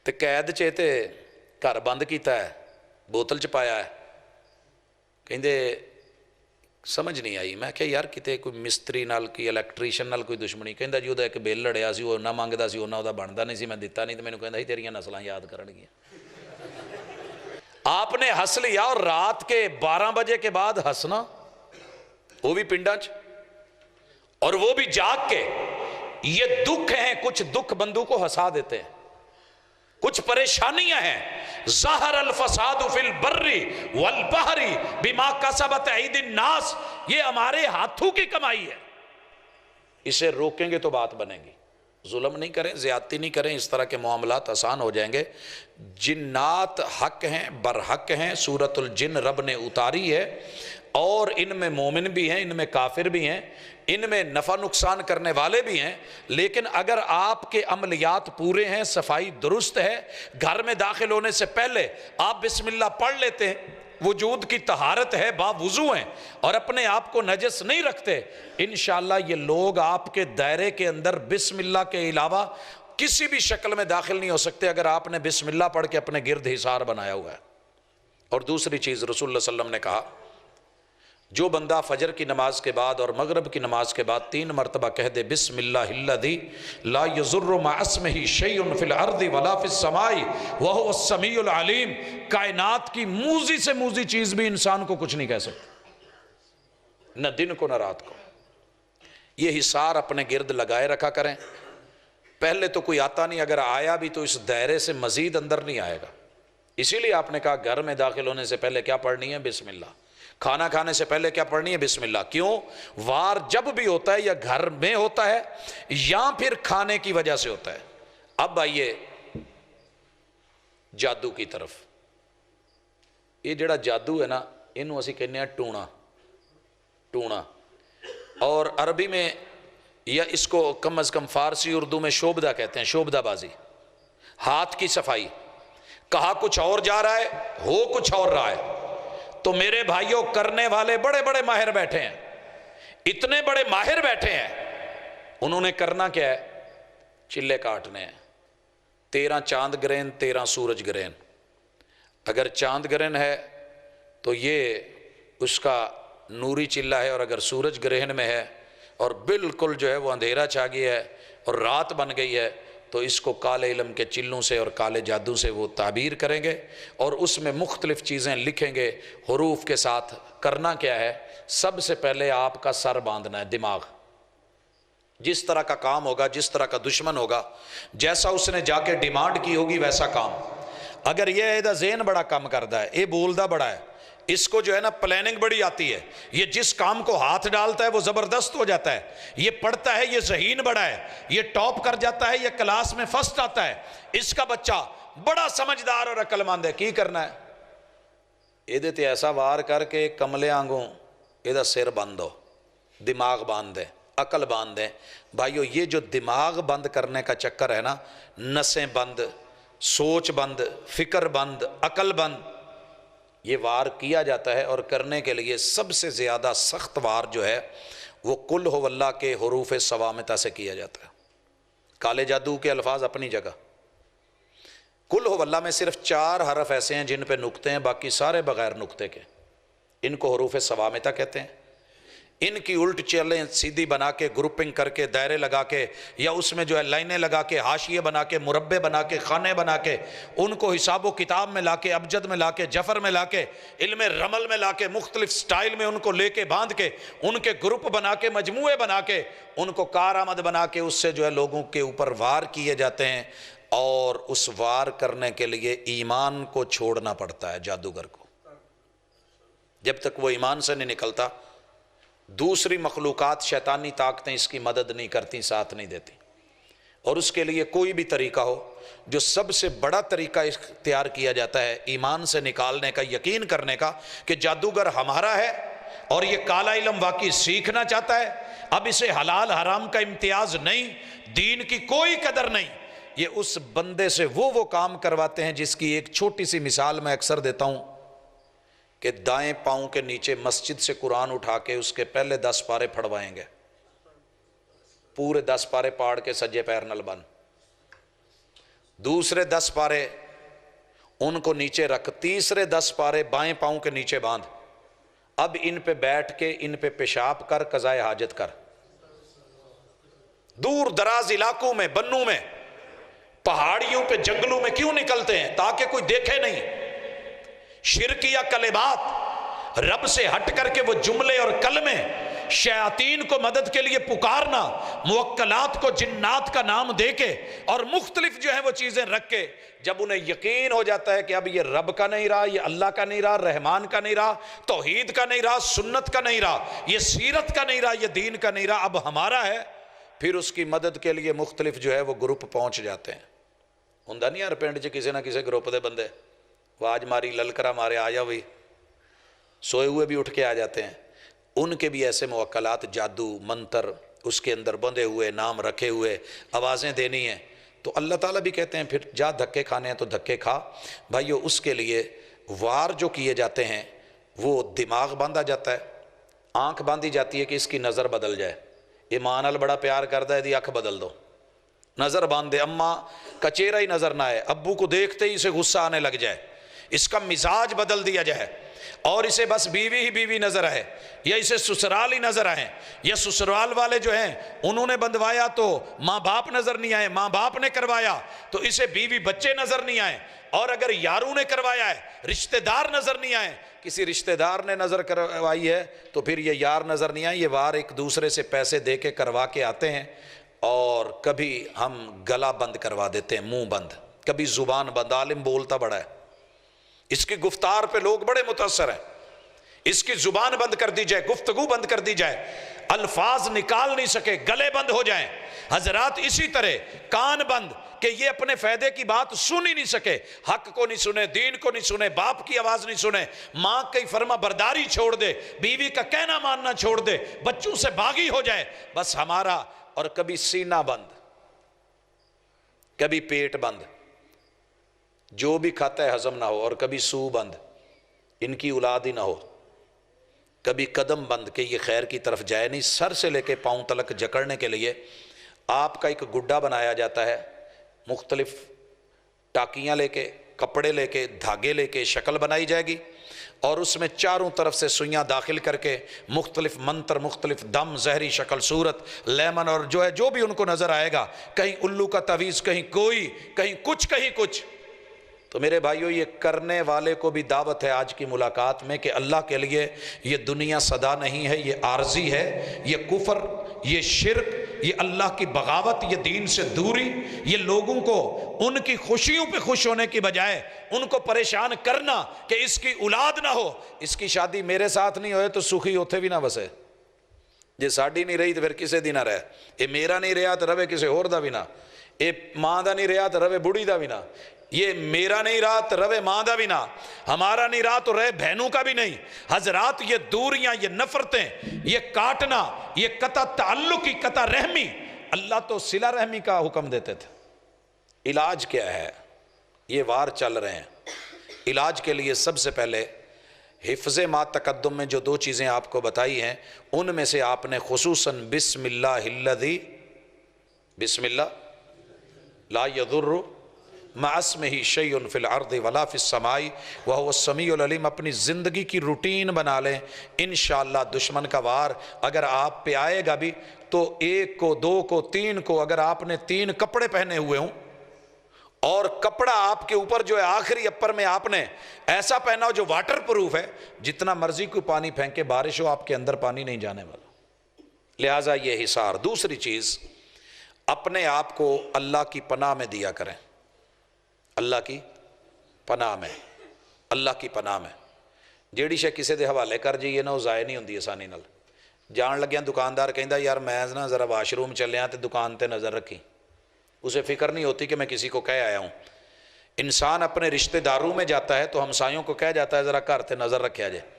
تے قید چ تے گھر بند کیتا ہے, بوتل چ پایا ہے. کہندے سمجھ نہیں آئی. میں کہا یار کتے کوئی مستری نال کی الیکٹریشن نال کوئی دشمنی؟ کہندا جی وہ ایک بل لڑیا سی, وہ نہ منگدا سی, وہ بنتا نہیں سی, میں دتا نہیں, تو مینوں کہندا سی تیریاں نسلاں یاد کرن گیا. آپ نے ہنس لیا, اور رات کے 12 بجے کے بعد ہنسنا, وہ بھی پنڈا چ, اور وہ بھی جاگ کے. یہ دکھ ہیں, کچھ دکھ بندوں کو ہنسا دیتے ہیں, کچھ پریشانیاں ہیں. ظہر الفساد فی البر والبحر بما کسبت ایدی الناس. یہ ہمارے ہاتھوں کی کمائی ہے, اسے روکیں گے تو بات بنے گی. ظلم نہیں کریں, زیادتی نہیں کریں, اس طرح کے معاملات آسان ہو جائیں گے. جنات حق ہیں, برحق ہیں. سورۃ الجن رب نے اتاری ہے, اور ان میں مومن بھی ہیں, ان میں کافر بھی ہیں, ان میں نفع نقصان کرنے والے بھی ہیں. لیکن اگر آپ کے عملیات پورے ہیں, صفائی درست ہے, گھر میں داخل ہونے سے پہلے آپ بسم اللہ پڑھ لیتے ہیں, وجود کی طہارت ہے, باوضو ہیں, اور اپنے آپ کو نجس نہیں رکھتے, انشاءاللہ یہ لوگ آپ کے دائرے کے اندر بسم اللہ کے علاوہ کسی بھی شکل میں داخل نہیں ہو سکتے, اگر آپ نے بسم اللہ پڑھ کے اپنے گرد حصار بنایا ہوا ہے. اور دوسری چیز رسول اللہ صلی اللہ علیہ وسلم نے کہا جو بندہ فجر کی نماز کے بعد اور مغرب کی نماز کے بعد 3 مرتبہ کہہ دے بسم اللہ الذی لا یضر مع اسمہ شیء فی الارض ولا فی السماء وہو السمیع العلیم، کائنات کی موذی سے موذی چیز بھی انسان کو کچھ نہیں کہہ سکتی، نہ دن کو نہ رات کو۔ یہ حصار اپنے گرد لگائے رکھا کریں۔ پہلے تو کوئی آتا نہیں، اگر آیا بھی تو اس دائرے سے مزید اندر نہیں آئے گا۔ اسی لیے آپ نے کہا گھر میں داخل ہونے سے پہلے کیا پڑھنی ہے؟ بسم اللہ۔ کھانا کھانے سے پہلے کیا پڑھنی ہے؟ بسم اللہ۔ کیوں؟ وار جب بھی ہوتا ہے یا گھر میں ہوتا ہے یا پھر کھانے کی وجہ سے ہوتا ہے۔ اب آئیے جادو کی طرف۔ یہ جڑا جادو ہے نا، انہوں اسی کہنے ہیں ٹونا، ٹونا، اور عربی میں یا اس کو کم از کم فارسی اردو میں شوبدہ کہتے ہیں، شوبدہ بازی، ہاتھ کی صفائی۔ کہا کچھ اور جا رہا ہے، ہو کچھ اور رہا ہے۔ تو میرے بھائیوں، کرنے والے بڑے بڑے ماہر بیٹھے ہیں، اتنے بڑے ماہر بیٹھے ہیں۔ انہوں نے کرنا کیا ہے؟ چلے کاٹنے ہیں، 13 چاند گرہن 13 سورج گرہن۔ اگر چاند گرہن ہے تو یہ اس کا نوری چلہ ہے، اور اگر سورج گرہن میں ہے اور بالکل جو ہے وہ اندھیرا چھا گیا ہے اور رات بن گئی ہے، تو اس کو کالے علم کے چلوں سے اور کالے جادو سے وہ تعبیر کریں گے اور اس میں مختلف چیزیں لکھیں گے حروف کے ساتھ۔ کرنا کیا ہے؟ سب سے پہلے آپ کا سر باندھنا ہے، دماغ۔ جس طرح کا کام ہوگا، جس طرح کا دشمن ہوگا، جیسا اس نے جا کے ڈیمانڈ کی ہوگی ویسا کام۔ اگر یہ ایدہ ذہن بڑا کم کردا ہے، یہ بولدا بڑا ہے، اس کو جو ہے نا پلاننگ بڑی آتی ہے، یہ جس کام کو ہاتھ ڈالتا ہے وہ زبردست ہو جاتا ہے، یہ پڑھتا ہے، یہ ذہین بڑا ہے، یہ ٹاپ کر جاتا ہے، یہ کلاس میں فرسٹ آتا ہے، اس کا بچہ بڑا سمجھدار اور عقل مند ہے۔ کی کرنا ہے؟ ایدے تے ایسا وار کر کے کملے آنگوں ایدہ سر بند ہو، دماغ باندھ دے، عقل باندھ دے۔ بھائیو، یہ جو دماغ بند کرنے کا چکر ہے نا، نسیں بند، سوچ بند، فکر بند، عقل بند، یہ وار کیا جاتا ہے۔ اور کرنے کے لیے سب سے زیادہ سخت وار جو ہے وہ قل ہو اللہ کے حروف صوامتہ سے کیا جاتا ہے۔ کالے جادو کے الفاظ اپنی جگہ، قل ہو اللہ میں صرف 4 حرف ایسے ہیں جن پہ نقطے ہیں، باقی سارے بغیر نقطے کے، ان کو حروف صوامتہ کہتے ہیں۔ ان کی الٹ چلیں سیدھی بنا کے، گروپنگ کر کے، دائرے لگا کے، یا اس میں جو ہے لائنیں لگا کے، حاشیے بنا کے، مربع بنا کے، خانے بنا کے، ان کو حساب و کتاب میں لا کے، ابجد میں لا کے، جفر میں لا کے، علم رمل میں لا کے، مختلف سٹائل میں ان کو لے کے باندھ کے، ان کے گروپ بنا کے، مجموعے بنا کے، ان کو کارآمد بنا کے، اس سے جو ہے لوگوں کے اوپر وار کیے جاتے ہیں۔ اور اس وار کرنے کے لیے ایمان کو چھوڑنا پڑتا ہے جادوگر کو۔ جب تک وہ ایمان سے نہیں نکلتا، دوسری مخلوقات شیطانی طاقتیں اس کی مدد نہیں کرتی، ساتھ نہیں دیتی۔ اور اس کے لیے کوئی بھی طریقہ ہو، جو سب سے بڑا طریقہ اختیار کیا جاتا ہے ایمان سے نکالنے کا، یقین کرنے کا کہ جادوگر ہمارا ہے اور یہ کالا علم واقعی سیکھنا چاہتا ہے، اب اسے حلال حرام کا امتیاز نہیں، دین کی کوئی قدر نہیں۔ یہ اس بندے سے وہ کام کرواتے ہیں جس کی ایک چھوٹی سی مثال میں اکثر دیتا ہوں کہ دائیں پاؤں کے نیچے مسجد سے قرآن اٹھا کے اس کے پہلے 10 پارے پھڑوائیں گے، پورے 10 پارے پاڑ کے سجے پیر نل بن، دوسرے 10 پارے ان کو نیچے رکھ، تیسرے 10 پارے بائیں پاؤں کے نیچے باندھ، اب ان پہ بیٹھ کے ان پہ پیشاب کر، قضائے حاجت کر۔ دور دراز علاقوں میں، بنوں میں، پہاڑیوں پہ، جنگلوں میں کیوں نکلتے ہیں؟ تاکہ کوئی دیکھے نہیں۔ شرکیہ کلمات، رب سے ہٹ کر کے وہ جملے اور کلمے، شیاطین کو مدد کے لیے پکارنا، موکلات کو جنات کا نام دے کے اور مختلف جو ہے وہ چیزیں رکھ کے، جب انہیں یقین ہو جاتا ہے کہ اب یہ رب کا نہیں رہا، یہ اللہ کا نہیں رہا، رحمان کا نہیں رہا، توحید کا نہیں رہا، سنت کا نہیں رہا، یہ سیرت کا نہیں رہا، یہ دین کا نہیں رہا، اب ہمارا ہے، پھر اس کی مدد کے لیے مختلف جو ہے وہ گروپ پہنچ جاتے ہیں۔ ہوندا نہیں ہر پنڈ چ کسی نہ کسی گروپ دے بندے، واج ماری، للکرا مارے، آیا ہوئی، سوئے ہوئے بھی اٹھ کے آ جاتے ہیں۔ ان کے بھی ایسے موکلات، جادو، منتر اس کے اندر بندھے ہوئے، نام رکھے ہوئے، آوازیں دینی ہیں۔ تو اللہ تعالیٰ بھی کہتے ہیں پھر جا دھکے کھانے ہیں تو دھکے کھا۔ بھائیو، اس کے لیے وار جو کیے جاتے ہیں وہ دماغ باندھا جاتا ہے، آنکھ باندھی جاتی ہے کہ اس کی نظر بدل جائے، یہ ماں نال بڑا پیار کرتا ہے، دی اکھ بدل دو، نظر باندھ دے، اماں کا چہرہ ہی نظر نہ آئے، ابو کو دیکھتے ہی اسے غصہ آنے لگ جائے، اس کا مزاج بدل دیا جائے۔ اور اسے بس بیوی ہی بیوی نظر آئے، یا اسے سسرال ہی نظر آئے، یا سسرال والے جو ہیں انہوں نے بندوایا تو ماں باپ نظر نہیں آئے، ماں باپ نے کروایا تو اسے بیوی بچے نظر نہیں آئے، اور اگر یاروں نے کروایا ہے رشتہ دار نظر نہیں آئے، کسی رشتہ دار نے نظر کروائی ہے تو پھر یہ یار نظر نہیں آئے، یہ وار ایک دوسرے سے پیسے دے کے کروا کے آتے ہیں، اور کبھی ہم گلا بند کروا دیتے ہیں، منہ بند، کبھی زبان بند۔ عالم بولتا بڑا ہے، اس کی گفتار پہ لوگ بڑے متاثر ہیں، اس کی زبان بند کر دی جائے، گفتگو بند کر دی جائے، الفاظ نکال نہیں سکے، گلے بند ہو جائیں۔ حضرات اسی طرح کان بند کہ یہ اپنے فائدے کی بات سن ہی نہیں سکے، حق کو نہیں سنے، دین کو نہیں سنے، باپ کی آواز نہیں سنے، ماں کی فرما برداری چھوڑ دے، بیوی کا کہنا ماننا چھوڑ دے، بچوں سے باغی ہو جائے، بس ہمارا۔ اور کبھی سینہ بند، کبھی پیٹ بند، جو بھی کھاتا ہے ہضم نہ ہو، اور کبھی سو بند، ان کی اولاد ہی نہ ہو، کبھی قدم بند کہ یہ خیر کی طرف جائے نہیں، سر سے لے کے پاؤں تلک جکڑنے کے لیے آپ کا ایک گڈا بنایا جاتا ہے، مختلف ٹاکیاں لے کے، کپڑے لے کے، دھاگے لے کے شکل بنائی جائے گی، اور اس میں چاروں طرف سے سوئیاں داخل کر کے مختلف منتر، مختلف دم، زہری شکل صورت، لیمن، اور جو ہے جو بھی ان کو نظر آئے گا، کہیں الو کا تعویذ، کہیں کوئی، کہیں کچھ، کہیں کچھ۔ تو میرے بھائیو، یہ کرنے والے کو بھی دعوت ہے آج کی ملاقات میں کہ اللہ کے لیے یہ دنیا صدا نہیں ہے، یہ عارضی ہے، یہ کفر، یہ شرک، یہ اللہ کی بغاوت، یہ دین سے دوری، یہ لوگوں کو ان کی خوشیوں پہ خوش ہونے کی بجائے ان کو پریشان کرنا کہ اس کی اولاد نہ ہو، اس کی شادی میرے ساتھ نہیں ہوئے تو سکھی اوتھے بھی نہ بسے، جے ساڑی نہیں رہی تو پھر کسے دی نہ رہے، اے میرا نہیں رہا تو رہے کسے اور دا بھی نہ، اے ماں دا نہیں رہا تو رہے بڑی دا بھی نہ، یہ میرا نہیں رہا تو رہے ماں دا بھی نہ، ہمارا نہیں رہا تو رہے بہنوں کا بھی نہیں۔ حضرات یہ دوریاں، یہ نفرتیں، یہ کاٹنا، یہ قطع تعلقی، قطع رحمی، اللہ تو صلہ رحمی کا حکم دیتے تھے۔ علاج کیا ہے؟ یہ وار چل رہے ہیں، علاج کے لیے سب سے پہلے حفظ ما تقدم میں جو دو چیزیں آپ کو بتائی ہیں، ان میں سے آپ نے خصوصاً بسم اللہ الذی، بسم اللہ لا یضر مع اسمہ شیء فی الارض ولا فی السماء وہو السمیع العلیم اپنی زندگی کی روٹین بنا لیں۔ انشاءاللہ دشمن کا وار اگر آپ پہ آئے گا بھی تو ایک کو، دو کو، تین کو، اگر آپ نے 3 کپڑے پہنے ہوئے ہوں اور کپڑا آپ کے اوپر جو ہے آخری اپر میں آپ نے ایسا پہنا ہو جو واٹر پروف ہے، جتنا مرضی کو پانی پھینکے بارش ہو آپ کے اندر پانی نہیں جانے والا، لہٰذا یہ حصار۔ دوسری چیز، اپنے آپ کو اللہ کی پناہ میں دیا کریں، اللہ کی پناہ میں، اللہ کی پناہ میں۔ جیڑی شے کسے دے حوالے کر جائیے نا وہ ضائع نہیں ہوندی آسانی نال۔ جان لگیاں دکاندار کہندا یار میں نا ذرا واش روم چلیاں تے دکان تے نظر رکھی، اسے فکر نہیں ہوتی کہ میں کسی کو کہہ آیا ہوں۔ انسان اپنے رشتہ داروں میں جاتا ہے تو ہمسایوں کو کہہ جاتا ہے ذرا گھر تے نظر رکھیا جائے۔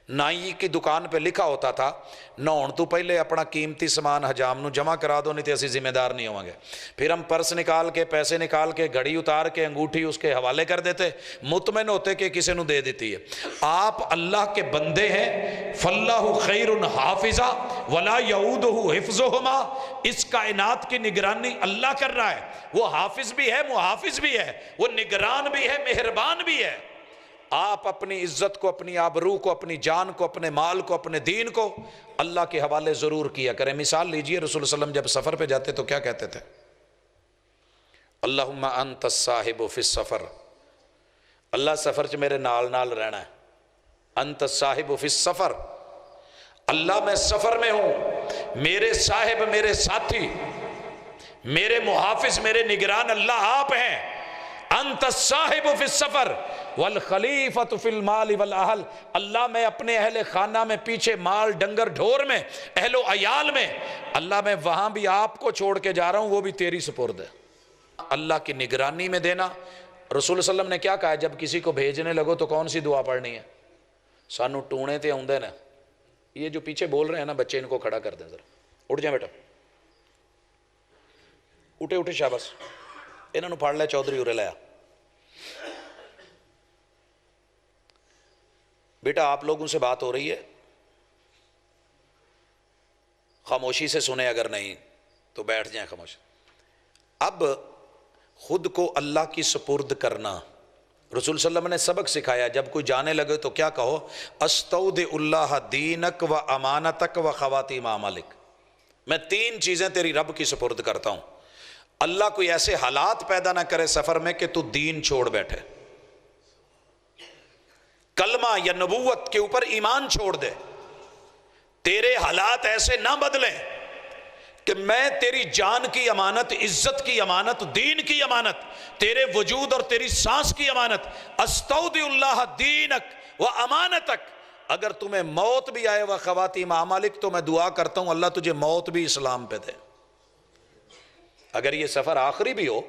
نائی کی دکان پہ لکھا ہوتا تھا نہون تو پہلے اپنا قیمتی سامان حجام نو جمع کرا دو نہیں تو اسی ذمہ دار نہیں ہوں گے۔ پھر ہم پرس نکال کے، پیسے نکال کے، گھڑی اتار کے، انگوٹھی اس کے حوالے کر دیتے، مطمئن ہوتے کہ کسی نو دے دیتی ہے۔ آپ اللہ کے بندے ہیں، فاللہ خیر حافظا ولا یعودہ حفظہما، اس کائنات کی نگرانی اللہ کر رہا ہے، وہ حافظ بھی ہے، محافظ بھی ہے، وہ نگران بھی ہے، مہربان بھی ہے۔ آپ اپنی عزت کو، اپنی آبرو کو، اپنی جان کو، اپنے مال کو، اپنے دین کو اللہ کے حوالے ضرور کیا کریں۔ مثال لیجئے، رسول اللہ علیہ وسلم جب سفر پہ جاتے تو کیا کہتے تھے؟ اللہم انت الصاحب فی السفر، اللہ سفر چ میرے نال نال رہنا ہے۔ انت الصاحب فی السفر، اللہ میں سفر میں ہوں، میرے صاحب، میرے ساتھی، میرے محافظ، میرے نگران اللہ آپ ہیں۔ انت الصاحب فی السفر والخلیفۃ فی المال والاہل، اللہ میں اپنے اہل خانہ میں، پیچھے مال ڈنگر ڈھور میں، اہل و عیال میں، اللہ میں وہاں بھی آپ کو چھوڑ کے جا رہا ہوں، وہ بھی تیری سپرد ہے۔ اللہ کی نگرانی میں دینا۔ رسول اللہ صلی اللہ علیہ وسلم نے کیا کہا ہے؟ جب کسی کو بھیجنے لگو تو کون سی دعا پڑھنی ہے؟ سانو ٹونے تے آؤندے نا، یہ جو پیچھے بول رہے ہیں نا بچے، ان کو کھڑا کر دیں ذرا، اٹھ جائیں بیٹا، اٹھے اٹھے شاباش، انہوں نے پڑھ لیا، چودھری ارے لایا۔ بیٹا آپ لوگوں سے بات ہو رہی ہے، خاموشی سے سنیں، اگر نہیں تو بیٹھ جائیں خاموش۔ اب خود کو اللہ کی سپرد کرنا، رسول صلی اللہ علیہ وسلم نے سبق سکھایا، جب کوئی جانے لگے تو کیا کہو؟ استودع اللہ دینک و امانتک و خواتیم اعمالک، میں 3 چیزیں تیری رب کی سپرد کرتا ہوں۔ اللہ کوئی ایسے حالات پیدا نہ کرے سفر میں کہ تو دین چھوڑ بیٹھے، کلمہ یا نبوت کے اوپر ایمان چھوڑ دے، تیرے حالات ایسے نہ بدلیں کہ میں تیری جان کی امانت، عزت کی امانت، دین کی امانت، تیرے وجود اور تیری سانس کی امانت، استودع اللہ دینک و امانتک، اگر تمہیں موت بھی آئے و خواتیم اعمالک، تو میں دعا کرتا ہوں اللہ تجھے موت بھی اسلام پہ دے۔ اگر یہ سفر آخری بھی ہو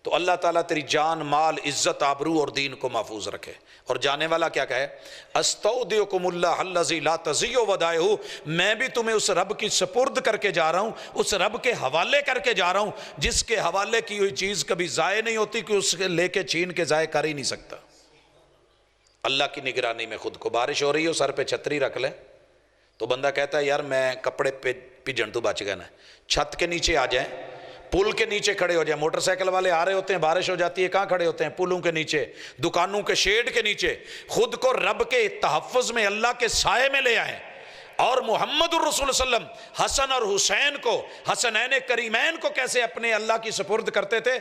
تو اللہ تعالیٰ تیری جان، مال، عزت، آبرو اور دین کو محفوظ رکھے۔ اور جانے والا کیا کہے؟ استودعکم اللہ الذی لا تضیع ودائعہ، میں بھی تمہیں اس رب کی سپرد کر کے جا رہا ہوں، اس رب کے حوالے کر کے جا رہا ہوں جس کے حوالے کی ہوئی چیز کبھی ضائع نہیں ہوتی، کہ اس کے لے کے چھین کے ضائع کر ہی نہیں سکتا۔ اللہ کی نگرانی میں خود کو، بارش ہو رہی ہو سر پہ چھتری رکھ لیں تو بندہ کہتا ہے یار میں کپڑے پہ پجن تو بچ گیا نا، چھت کے نیچے آ جائیں، پل کے نیچے کھڑے ہو جائیں۔ موٹر سائیکل والے آ رہے ہوتے ہیں، بارش ہو جاتی ہے، کہاں کھڑے ہوتے ہیں؟ پلوں کے نیچے، دکانوں کے شیڈ کے نیچے۔ خود کو رب کے تحفظ میں، اللہ کے سائے میں لے آئیں۔ اور محمد الرسول صلی اللہ علیہ وسلم حسن اور حسین کو، حسنین کریمین کو کیسے اپنے اللہ کی سپرد کرتے تھے؟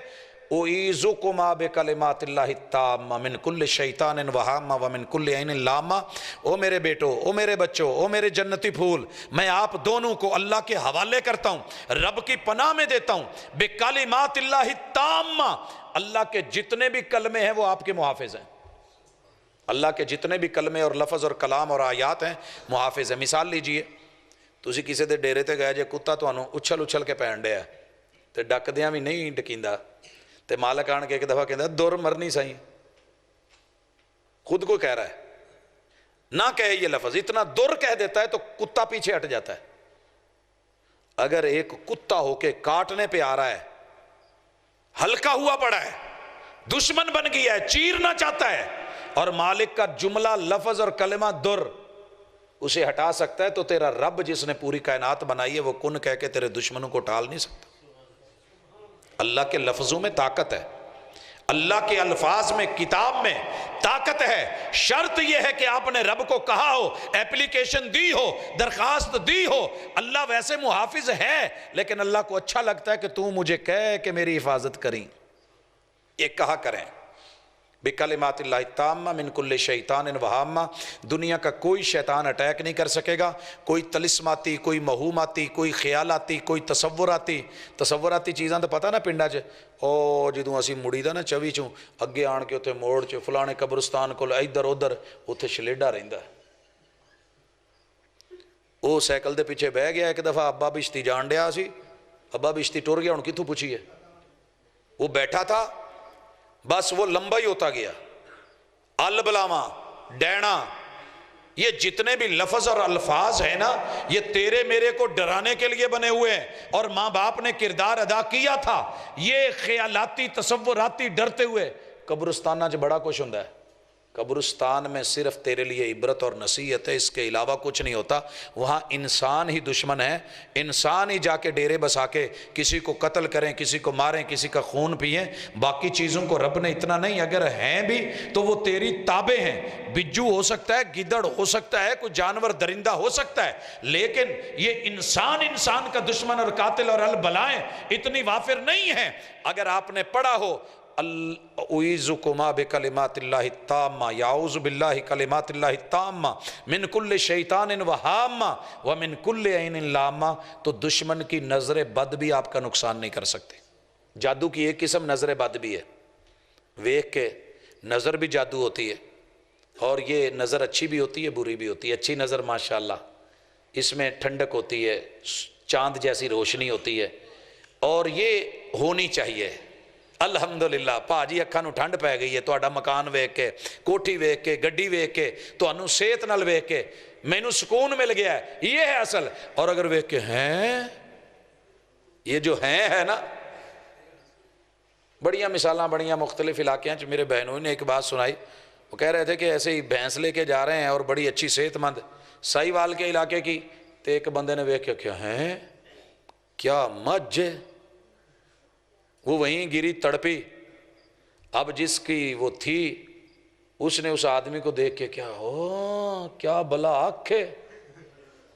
اعیذکما بکلمات اللہ التامہ من کل شیطان وہامہ ومن کل عین لامہ، او میرے بیٹو، او میرے بچوں، او میرے جنتی پھول، میں آپ دونوں کو اللہ کے حوالے کرتا ہوں، رب کی پناہ میں دیتا ہوں، بکلمات اللہ التامہ، اللہ کے جتنے بھی کلمے ہیں وہ آپ کے محافظ ہیں، اللہ کے جتنے بھی کلمے اور لفظ اور کلام اور آیات ہیں محافظ ہیں۔ مثال لیجئے، تسی کسی دے ڈیرے تے گئے جے، کتا تانوں اچھل اچھل کے پین ڈیا تے ڈکدیاں بھی نہیں ڈکیندا، تے مالک آن کے ایک دفعہ کہتا ہے دور مرنی سائیں، خود کو کہہ رہا ہے، نہ کہے یہ لفظ، اتنا دور کہہ دیتا ہے تو کتا پیچھے ہٹ جاتا ہے۔ اگر ایک کتا ہو کے کاٹنے پہ آ رہا ہے، ہلکا ہوا پڑا ہے، دشمن بن گیا ہے، چیرنا چاہتا ہے، اور مالک کا جملہ، لفظ اور کلمہ در اسے ہٹا سکتا ہے، تو تیرا رب جس نے پوری کائنات بنائی ہے وہ کن کہہ کے تیرے دشمنوں کو ٹال نہیں سکتا۔ اللہ کے لفظوں میں طاقت ہے، اللہ کے الفاظ میں، کتاب میں طاقت ہے۔ شرط یہ ہے کہ آپ نے رب کو کہا ہو، ایپلیکیشن دی ہو، درخواست دی ہو۔ اللہ ویسے محافظ ہے، لیکن اللہ کو اچھا لگتا ہے کہ تو مجھے کہے کہ میری حفاظت کریں، یہ کہا کریں۔ بکلمات اللہ التامہ من کل شیطان وہامہ، دنیا کا کوئی شیطان اٹیک نہیں کر سکے گا، کوئی تلسماتی، کوئی مہوماتی، کوئی خیالاتی، کوئی تصوراتی چیزاں تو پتہ نا پنڈا چ او جدوں اسی مڑی دا نا چوی چوں اگے آن کے اتنے موڑ چ فلانے قبرستان کو ادھر ادھر اتنے شلیڈا رہندا ہے۔ وہ سائیکل دے پیچھے بہ گیا، ایک دفعہ ابا بشتی جان ڈیا سی، ابا بشتی ٹر گیا، ہن کتوں پوچھیے؟ وہ بیٹھا تھا، بس وہ لمبا ہی ہوتا گیا، البلاما، ڈینا، یہ جتنے بھی لفظ اور الفاظ ہیں نا، یہ تیرے میرے کو ڈرانے کے لیے بنے ہوئے ہیں، اور ماں باپ نے کردار ادا کیا تھا۔ یہ خیالاتی، تصوراتی ڈرتے ہوئے قبرستانہ چ بڑا کچھ ہوندا ہے۔ قبرستان میں صرف تیرے لیے عبرت اور نصیحت ہے، اس کے علاوہ کچھ نہیں ہوتا۔ وہاں انسان ہی دشمن ہے، انسان ہی جا کے ڈیرے بسا کے کسی کو قتل کریں، کسی کو ماریں، کسی کا خون پئیں۔ باقی چیزوں کو رب نے اتنا نہیں، اگر ہیں بھی تو وہ تیری تابع ہیں۔ بجو ہو سکتا ہے، گدڑ ہو سکتا ہے، کوئی جانور درندہ ہو سکتا ہے، لیکن یہ انسان کا دشمن اور قاتل اور البلائیں اتنی وافر نہیں ہیں۔ اگر آپ نے پڑھا ہو اعیذکما بکلمات اللہ التامہ، یعوذ باللہ کلمات اللہ التامہ من کل شیطان وہامہ ومن کل عین لامہ، تو دشمن کی نظر بد بھی آپ کا نقصان نہیں کر سکتے۔ جادو کی ایک قسم نظر بد بھی ہے، ویکھ کے نظر بھی جادو ہوتی ہے، اور یہ نظر اچھی بھی ہوتی ہے، بری بھی ہوتی ہے۔ اچھی نظر ماشاءاللہ، اس میں ٹھنڈک ہوتی ہے، چاند جیسی روشنی ہوتی ہے، اور یہ ہونی چاہیے۔ الحمدللہ پا جی اکھاں نو ٹھنڈ پی گئی ہے، تہاڈا مکان ویکھ کے، کوٹھی ویکھ کے، گڈی ویکھ کے، تہانوں صحت نال ویکھ کے مینوں سکون مل گیا ہے، یہ ہے اصل۔ اور اگر ویکھ کے ہیں، یہ جو ہیں ہے نا، بڑیاں مثالاں بڑیاں مختلف علاقیاں چ میرے بہنوں نے ایک بات سنائی، وہ کہہ رہے تھے کہ ایسے ہی بھینس لے کے جا رہے ہیں اور بڑی اچھی صحت مند ساہیوال کے علاقے کی، تو ایک بندے نے ویکھ کے کیا ہیں، کیا مجھ، وہ وہیں گری تڑپی، اب جس کی وہ تھی اس نے اس آدمی کو دیکھ کے کیا بلا آنکھ ہے،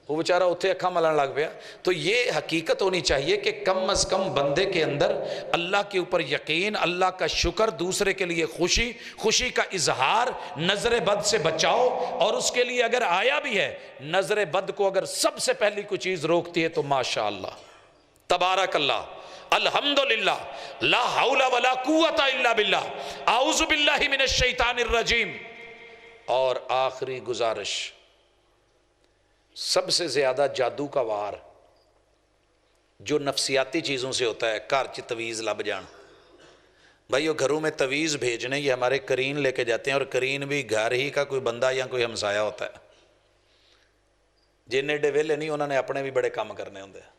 وہ بیچارہ اتھے اکھا ملن لگ پیا۔ تو یہ حقیقت ہونی چاہیے کہ کم از کم بندے کے اندر اللہ کے اوپر یقین، اللہ کا شکر، دوسرے کے لیے خوشی کا اظہار، نظر بد سے بچاؤ، اور اس کے لیے اگر آیا بھی ہے نظر بد کو اگر سب سے پہلی کوئی چیز روکتی ہے تو ماشاءاللہ، تبارک اللہ، الحمدللہ، لا حول ولا قوت الا باللہ، اعوذ باللہ من الشیطان الرجیم۔ اور آخری گزارش، سب سے زیادہ جادو کا وار جو نفسیاتی چیزوں سے ہوتا ہے، گھر چ تویز لب جان۔ بھائیو گھروں میں تویز بھیجنے یہ ہمارے کرین لے کے جاتے ہیں، اور کرین بھی گھر ہی کا کوئی بندہ یا کوئی ہمسایا ہوتا ہے۔ جن ایڈے ویلے نہیں، انہوں نے اپنے بھی بڑے کام کرنے ہوتے ہیں۔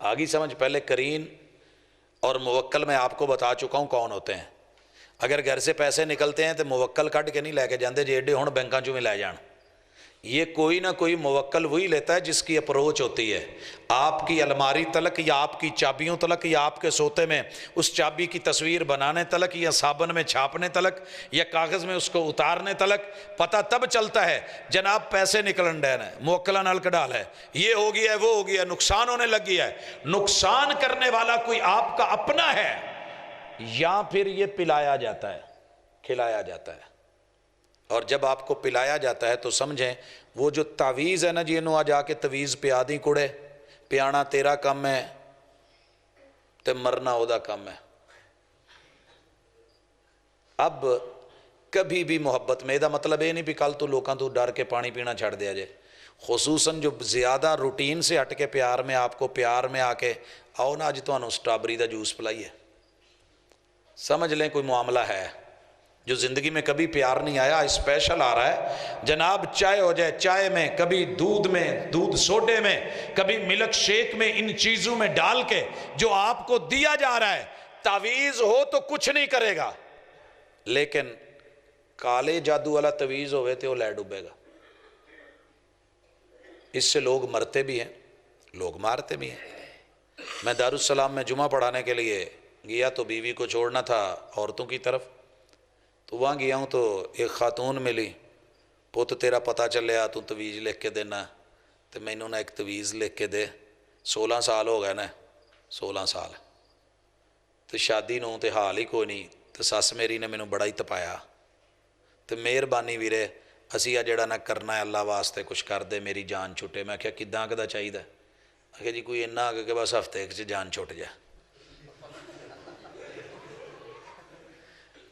آگی سمجھ؟ پہلے کرین اور موکل میں آپ کو بتا چکا ہوں کون ہوتے ہیں۔ اگر گھر سے پیسے نکلتے ہیں تو موکل کٹ کے نہیں لے کے جاندے جی ایڈے ہون بینکاں چوں میں لے جان۔ یہ کوئی نہ کوئی موکل وہی لیتا ہے جس کی اپروچ ہوتی ہے آپ کی الماری تلک، یا آپ کی چابیوں تلک، یا آپ کے سوتے میں اس چابی کی تصویر بنانے تلک، یا صابن میں چھاپنے تلک، یا کاغذ میں اس کو اتارنے تلک۔ پتہ تب چلتا ہے جناب پیسے نکلن ڈین ہے، موکلہ نلک ڈال ہے، یہ ہو گیا ہے، وہ ہو گیا ہے، نقصان ہونے لگ گیا ہے۔ نقصان کرنے والا کوئی آپ کا اپنا ہے، یا پھر یہ پلایا جاتا ہے، کھلایا جاتا ہے۔ اور جب آپ کو پلایا جاتا ہے تو سمجھیں وہ جو تعویذ ہے نا جی، انہوں آ جا کے تویز پیا دی کڑے، پیانا تیرا کم ہے تے مرنا او دا کم ہے۔ اب کبھی بھی محبت میں، دا مطلب یہ نہیں بھی کل تو لوکاں تو ڈر کے پانی پینا چھڑ دیا جائے، خصوصاً جو زیادہ روٹین سے ہٹ کے پیار میں آپ کو پیار میں آ کے آؤ نا اج تانوں سٹرابری دا جوس پلائیے، سمجھ لیں کوئی معاملہ ہے۔ جو زندگی میں کبھی پیار نہیں آیا اسپیشل آ رہا ہے جناب۔ چائے ہو جائے، چائے میں، کبھی دودھ میں، دودھ سوڈے میں، کبھی ملک شیک میں، ان چیزوں میں ڈال کے جو آپ کو دیا جا رہا ہے، تعویذ ہو تو کچھ نہیں کرے گا، لیکن کالے جادو والا تعویذ ہوئے تو وہ لے ڈوبے گا۔ اس سے لوگ مرتے بھی ہیں، لوگ مارتے بھی ہیں۔ میں دارالسلام میں جمعہ پڑھانے کے لیے گیا تو بیوی کو چھوڑنا تھا عورتوں کی طرف، تو وہاں گیا ہوں تو ایک خاتون ملی، پوت تیرا پتہ چلیا تو تویز لکھ کے دینا، تو میں انہوں نے ایک تویز لکھ کے دے، 16 سال ہو گئے نا، 16 سال تو شادی نوں تے حال ہی کوئی نہیں، تو سس میری نے مینوں بڑا ہی تپایا، تو مہربانی ویرے اسی آ جڑا نہ کرنا ہے اللہ واسطے کچھ کر دے میری جان چھٹے۔ میں کہا کداں کدا چاہیے؟ آخیا جی کوئی اتنا آگے کہ بس ہفتے چ جان چھٹ جائے۔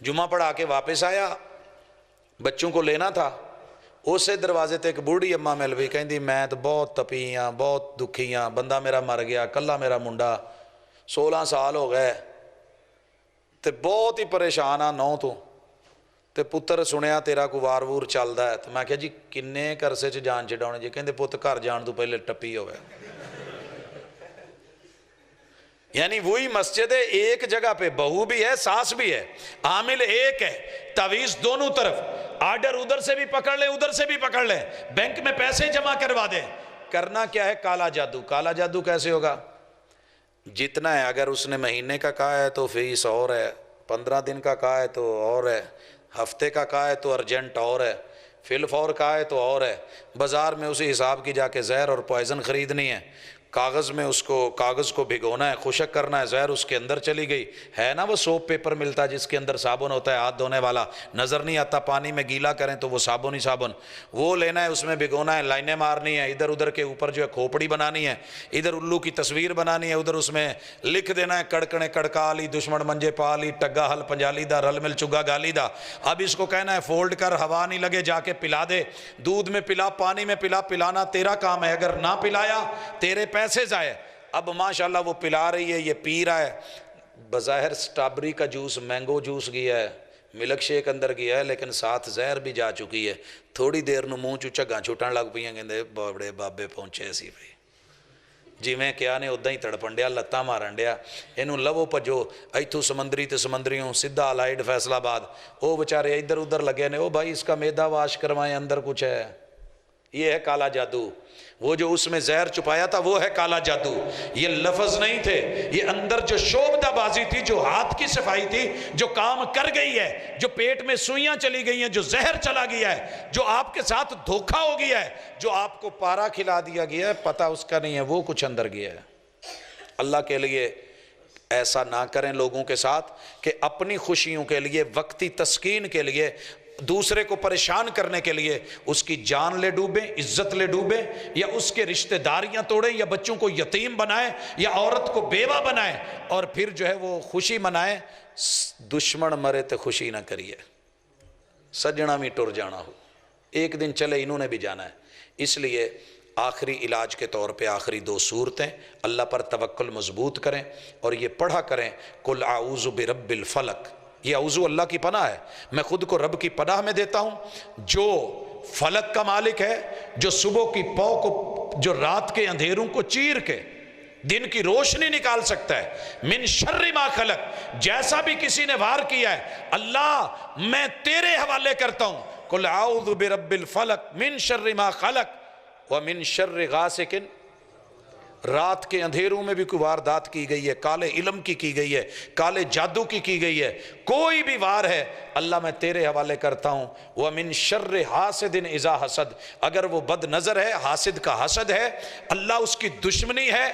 جمعہ پڑھا کے واپس آیا، بچوں کو لینا تھا، اسے دروازے تے ایک بوڑھی اماں مل گئی، کہندی میں تو بہت تپی ہاں، بہت دکھی ہاں، بندہ میرا مر گیا، کلا میرا منڈا، 16 سال ہو گئے تے بہت ہی پریشان ہاں نو تو، تے پتر سنیا تیرا کو وار وور چلدا ہے۔ تو میں کہا جی کنے عرصے چ جان چھڈاؤنی جی؟ کہندے پت گھر جان تو پہلے ٹپی ہو گئے۔ یعنی وہی مسجد ہے، ایک جگہ پہ بہو بھی ہے، ساس بھی ہے، عامل ایک ہے، تعویذ دونوں طرف، آرڈر ادھر سے بھی پکڑ لیں ادھر سے بھی پکڑ لیں، بینک میں پیسے جمع کروا دیں۔ کرنا کیا ہے؟ کالا جادو۔ کالا جادو کیسے ہوگا؟ جتنا ہے، اگر اس نے مہینے کا کہا ہے تو فیس اور ہے، 15 دن کا کہا ہے تو اور ہے، ہفتے کا کہا ہے تو ارجنٹ اور ہے، فی الفور کہا ہے تو اور ہے۔ بازار میں اسی حساب کی جا کے زہر اور پوائزن خریدنی ہے، کاغذ میں اس کو کاغذ کو بھگونا ہے، خشک کرنا ہے، زہر اس کے اندر چلی گئی ہے نا، وہ سوپ پیپر ملتا ہے جس کے اندر صابن ہوتا ہے ہاتھ دھونے والا، نظر نہیں آتا، پانی میں گیلا کریں تو وہ صابن ہی صابن، وہ لینا ہے، اس میں بھگونا ہے، لائنیں مارنی ہے، ادھر ادھر کے اوپر جو ہے کھوپڑی بنانی ہے، ادھر الو کی تصویر بنانی ہے، ادھر اس میں لکھ دینا ہے کڑکنے کڑکا لی دشمن منجے پا لی ٹگا ہل پنجالی دا رل مل چگا گالی دا۔ اب اس کو کہنا ہے فولڈ کر، ہوا نہیں لگے، جا کے پلا دے، دودھ میں پلا، پانی میں پلا، پلانا تیرا کام ہے، اگر نہ پلایا تیرے پیسے ضائع۔ اب ماشاءاللہ وہ پلا رہی ہے، یہ پی رہا ہے، بظاہر سٹرابری کا جوس، مینگو جوس گیا ہے، ملک شیک اندر گیا ہے، لیکن ساتھ زہر بھی جا چکی ہے۔ تھوڑی دیر نو منہ چو جھگاں چھٹن لگ پئی، کہندے بڑے بابے پہنچے سی بھائی، جویں کیا نے ادا ہی تڑپن ڈیا، لتاں مارن ڈیا، اینوں لو پجو، ایتھوں سمندری تے سمندریوں سیدھا الائیڈ فیصل آباد، وہ بیچارے ادھر ادھر لگے نے، او بھائی اس کا میدا واش کروائیں، اندر کچھ ہے۔ یہ ہے کالا جادو. وہ جو اس میں زہر چھپایا تھا وہ ہے کالا جادو. یہ لفظ نہیں تھے، یہ اندر جو شعبدہ بازی تھی، جو ہاتھ کی صفائی تھی، جو کام کر گئی ہے، جو پیٹ میں سوئیاں چلی گئی ہیں، جو زہر چلا گیا ہے، جو آپ کے ساتھ دھوکہ ہو گیا ہے، جو آپ کو پارا کھلا دیا گیا ہے، پتہ اس کا نہیں ہے، وہ کچھ اندر گیا ہے. اللہ کے لیے ایسا نہ کریں لوگوں کے ساتھ کہ اپنی خوشیوں کے لیے، وقتی تسکین کے لیے، دوسرے کو پریشان کرنے کے لیے اس کی جان لے ڈوبیں، عزت لے ڈوبیں، یا اس کے رشتہ داریاں توڑیں، یا بچوں کو یتیم بنائیں، یا عورت کو بیوہ بنائیں، اور پھر جو ہے وہ خوشی منائیں. دشمن مرے تو خوشی نہ کریے، سجنا بھی ٹر جانا ہو، ایک دن چلے انہوں نے بھی جانا ہے. اس لیے آخری علاج کے طور پہ آخری 2 صورتیں، اللہ پر توکل مضبوط کریں اور یہ پڑھا کریں قل اعوذ برب الفلق. یہ اعوذ اللہ کی پناہ ہے، میں خود کو رب کی پناہ میں دیتا ہوں جو فلک کا مالک ہے، جو صبح کی پاؤ کو، جو رات کے اندھیروں کو چیر کے دن کی روشنی نکال سکتا ہے. من شر ما خلق، جیسا بھی کسی نے وار کیا ہے اللہ میں تیرے حوالے کرتا ہوں. قل اعوذ برب الفلق من شر ما خلق ومن شر غاسق، رات کے اندھیروں میں بھی کوئی واردات کی گئی ہے، کالے علم کی گئی ہے، کالے جادو کی گئی ہے، کوئی بھی وار ہے اللہ میں تیرے حوالے کرتا ہوں. وَمِن شَرِّ حَاسِدٍ اِذَا حَسَد، اگر وہ بد نظر ہے، حاسد کا حسد ہے، اللہ اس کی دشمنی ہے.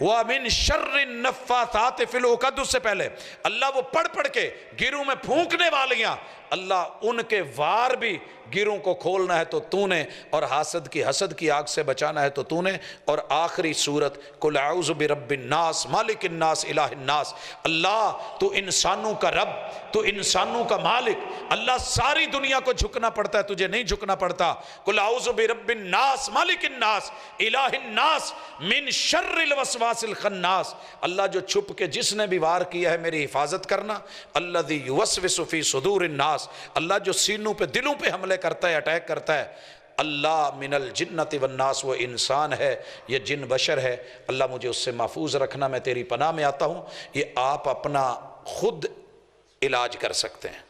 وَمِن شَرِّ النَّفَّاثَاتِ فِي الْعُقَدِ، اس سے پہلے اللہ وہ پڑھ کے گروں میں پھونکنے والیاں، اللہ ان کے وار بھی گروں کو کھولنا ہے تو تو نے، اور حاسد کی حسد کی آگ سے بچانا ہے تو تو نے. اور آخری صورت قل اعوذ برب الناس مالک الناس الہ الناس، اللہ تو انسانوں کا رب، تو انسانوں کا مالک، اللہ ساری دنیا کو جھکنا پڑتا ہے، تجھے نہیں جھکنا پڑتا. قل اعوذ برب الناس مالک الناس الہ الناس من شر الوسواس الخناس، اللہ جو چھپ کے جس نے بھی وار کیا ہے میری حفاظت کرنا. الذی یوسوس فی صدور الناس، اللہ جو سینوں پہ دلوں پہ حملے کرتا ہے، اٹیک کرتا ہے. اللہ من الجنت والناس، وہ انسان ہے، یہ جن بشر ہے، اللہ مجھے اس سے محفوظ رکھنا، میں تیری پناہ میں آتا ہوں. یہ آپ اپنا خود علاج کر سکتے ہیں،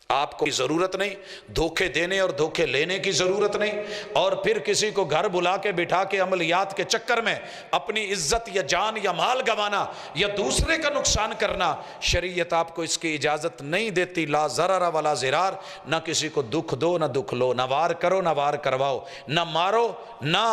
آپ کو ضرورت نہیں، دھوکے دینے اور دھوکے لینے کی ضرورت نہیں، اور پھر کسی کو گھر بلا کے بٹھا کے عملیات کے چکر میں اپنی عزت یا جان یا مال گنوانا یا دوسرے کا نقصان کرنا، شریعت آپ کو اس کی اجازت نہیں دیتی. لا ضرر ولا ضرار، نہ کسی کو دکھ دو نہ دکھ لو، نہ وار کرو نہ وار کرواؤ، نہ مارو نہ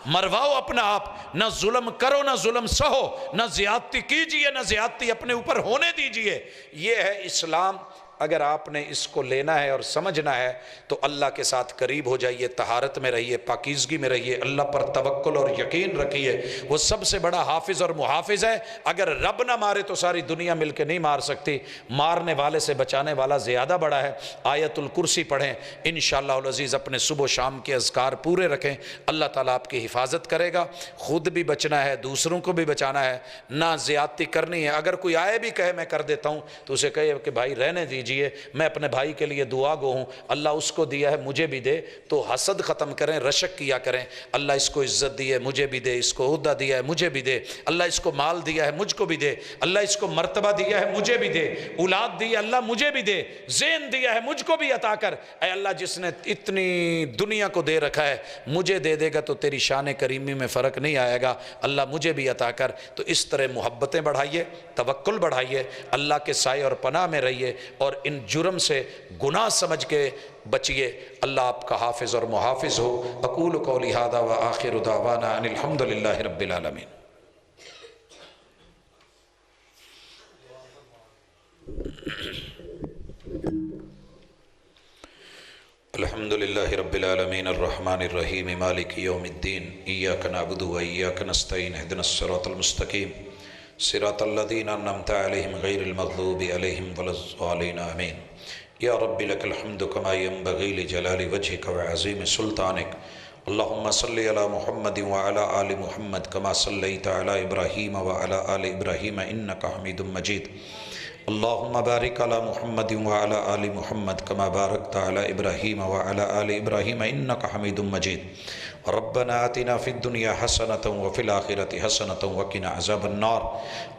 مرواؤ اپنا آپ، نہ ظلم کرو نہ ظلم سہو، نہ زیادتی کیجئے نہ زیادتی اپنے اوپر ہونے دیجئے. یہ ہے اسلام. اگر آپ نے اس کو لینا ہے اور سمجھنا ہے تو اللہ کے ساتھ قریب ہو جائیے، طہارت میں رہیے، پاکیزگی میں رہیے، اللہ پر توکل اور یقین رکھیے. وہ سب سے بڑا حافظ اور محافظ ہے. اگر رب نہ مارے تو ساری دنیا مل کے نہیں مار سکتی، مارنے والے سے بچانے والا زیادہ بڑا ہے. آیت الکرسی پڑھیں انشاءاللہ العزیز، اپنے صبح و شام کے اذکار پورے رکھیں، اللہ تعالیٰ آپ کی حفاظت کرے گا. خود بھی بچنا ہے، دوسروں کو بھی بچانا ہے، نہ زیادتی کرنی ہے. اگر کوئی آئے بھی کہے میں کر دیتا ہوں تو اسے کہے کہ بھائی رہنے دیجیے، میں اپنے بھائی کے لیے دعا گو ہوں، اللہ اس کو دیا ہے مجھے بھی دے. تو حسد ختم کریں، رشک کیا کریں، اللہ اس کو عزت دی ہے مجھے بھی دے، اس کو عہدہ دیا ہے مجھے بھی دے، اللہ اس کو مال دیا ہے مجھ کو بھی دے، اللہ اس کو مرتبہ دیا ہے مجھے بھی دے، اولاد دی ہے اللہ مجھے بھی دے، ذہن دیا ہے مجھ کو بھی عطا کر. اے اللہ جس نے اتنی دنیا کو دے رکھا ہے مجھے دے دے گا تو تیری شان کریمی میں فرق نہیں آئے گا، اللہ مجھے بھی عطا کر. تو اس طرح محبتیں بڑھائیے، توکل بڑھائیے، اللہ کے سائے اور پناہ میں رہیے، اور ان جرم سے گناہ سمجھ کے بچیے. اللہ آپ کا حافظ اور محافظ ہو. اقول قولی ھذا وآخر دعوانا ان الحمد للہ رب العالمین. الحمد للہ رب العالمین الرحمن الرحیم مالک یوم الدین ایاک نعبد و ایاک نستعین اہدنا الصراط المستقیم صراط الذین انعمت علیہم غیر المغضوب علیہم ولا الضالین آمین. یا رب لک الحمد کما ینبغی لجلال وجہک وعظیم سلطانک. اللہم صلی علی محمد وعلی آل محمد کما صلیت علی ابراہیم وعلی آل ابراہیم انک حمید مجید. اللہم بارک علی محمد وعلی آل محمد کما بارکت علی ابراہیم وعلی آل ابراہیم انک حمید مجید. ربنا آتنا فی الدنیا حسنۃ وفی الآخرۃ حسنۃ وقنا عذاب النار۔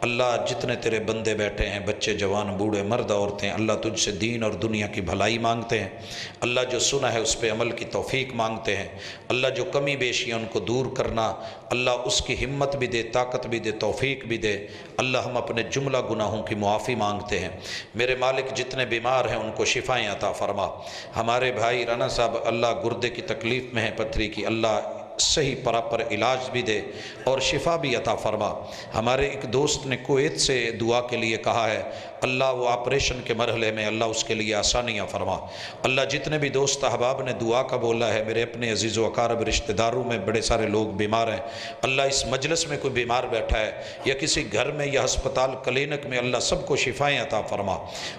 اللہ جتنے تیرے بندے بیٹھے ہیں، بچے جوان بوڑھے مرد عورتیں، اللہ تجھ سے دین اور دنیا کی بھلائی مانگتے ہیں۔ اللہ جو سنا ہے اس پہ عمل کی توفیق مانگتے ہیں۔ اللہ جو کمی بیشی ہیں ان کو دور کرنا، اللہ اس کی ہمت بھی دے، طاقت بھی دے، توفیق بھی دے۔ اللہ ہم اپنے جملہ گناہوں کی معافی مانگتے ہیں۔ میرے مالک جتنے بیمار ہیں ان کو شفائیں عطا فرما۔ ہمارے بھائی رانا صاحب اللہ گردے کی تکلیف میں ہے، پتھری کی، اللہ صحیح پراپر علاج بھی دے اور شفا بھی عطا فرما۔ ہمارے ایک دوست نے کویت سے دعا کے لیے کہا ہے، اللہ وہ آپریشن کے مرحلے میں، اللہ اس کے لیے آسانیاں فرما۔ اللہ جتنے بھی دوست احباب نے دعا کا بولا ہے، میرے اپنے عزیز و اقارب رشتہ داروں میں بڑے سارے لوگ بیمار ہیں، اللہ اس مجلس میں کوئی بیمار بیٹھا ہے یا کسی گھر میں یا ہسپتال کلینک میں، اللہ سب کو شفائیں عطا فرما۔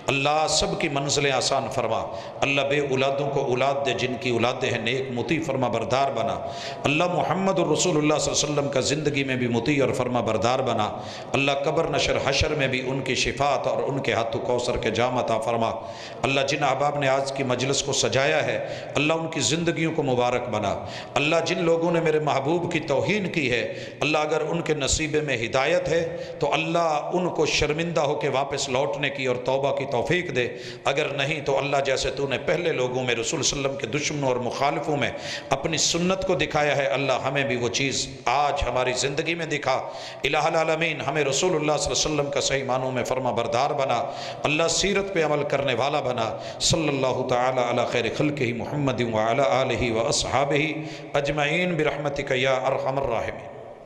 اللہ سب کی منزلیں آسان فرما۔ اللہ بے اولادوں کو اولاد دے، جن کی اولادیں ہیں نیک مطیع فرما بردار بنا۔ اللہ محمد الرسول اللہ صلی اللہ علیہ وسلم کا زندگی میں بھی مطیع اور فرما بردار بنا۔ اللہ قبر نشر حشر میں بھی ان کی شفاعت اور ان کے ہاتھوں کوثر کے جام عطا فرما۔ اللہ جن احباب نے آج کی مجلس کو سجایا ہے، اللہ ان کی زندگیوں کو مبارک بنا۔ اللہ جن لوگوں نے میرے محبوب کی توہین کی ہے، اللہ اگر ان کے نصیبے میں ہدایت ہے تو اللہ ان کو شرمندہ ہو کے واپس لوٹنے کی اور توبہ کی توفیق دے، اگر نہیں تو اللہ جیسے تو نے پہلے لوگوں میں رسول صلی اللہ علیہ وسلم کے دشمنوں اور مخالفوں میں اپنی سنت کو دکھایا ہے، اللہ ہمیں بھی وہ چیز آج ہماری زندگی میں دکھا۔ الہ العالمین ہمیں رسول اللہ صلی اللہ علیہ وسلم کا صحیح معنوں میں فرما بردار بنا، اللہ سیرت پہ عمل کرنے والا بنا۔ صلی اللہ تعالی علی خیر خلقہ محمد وعلی آلہ واصحابہ اجمعین برحمتک یا ارحم الراحمین۔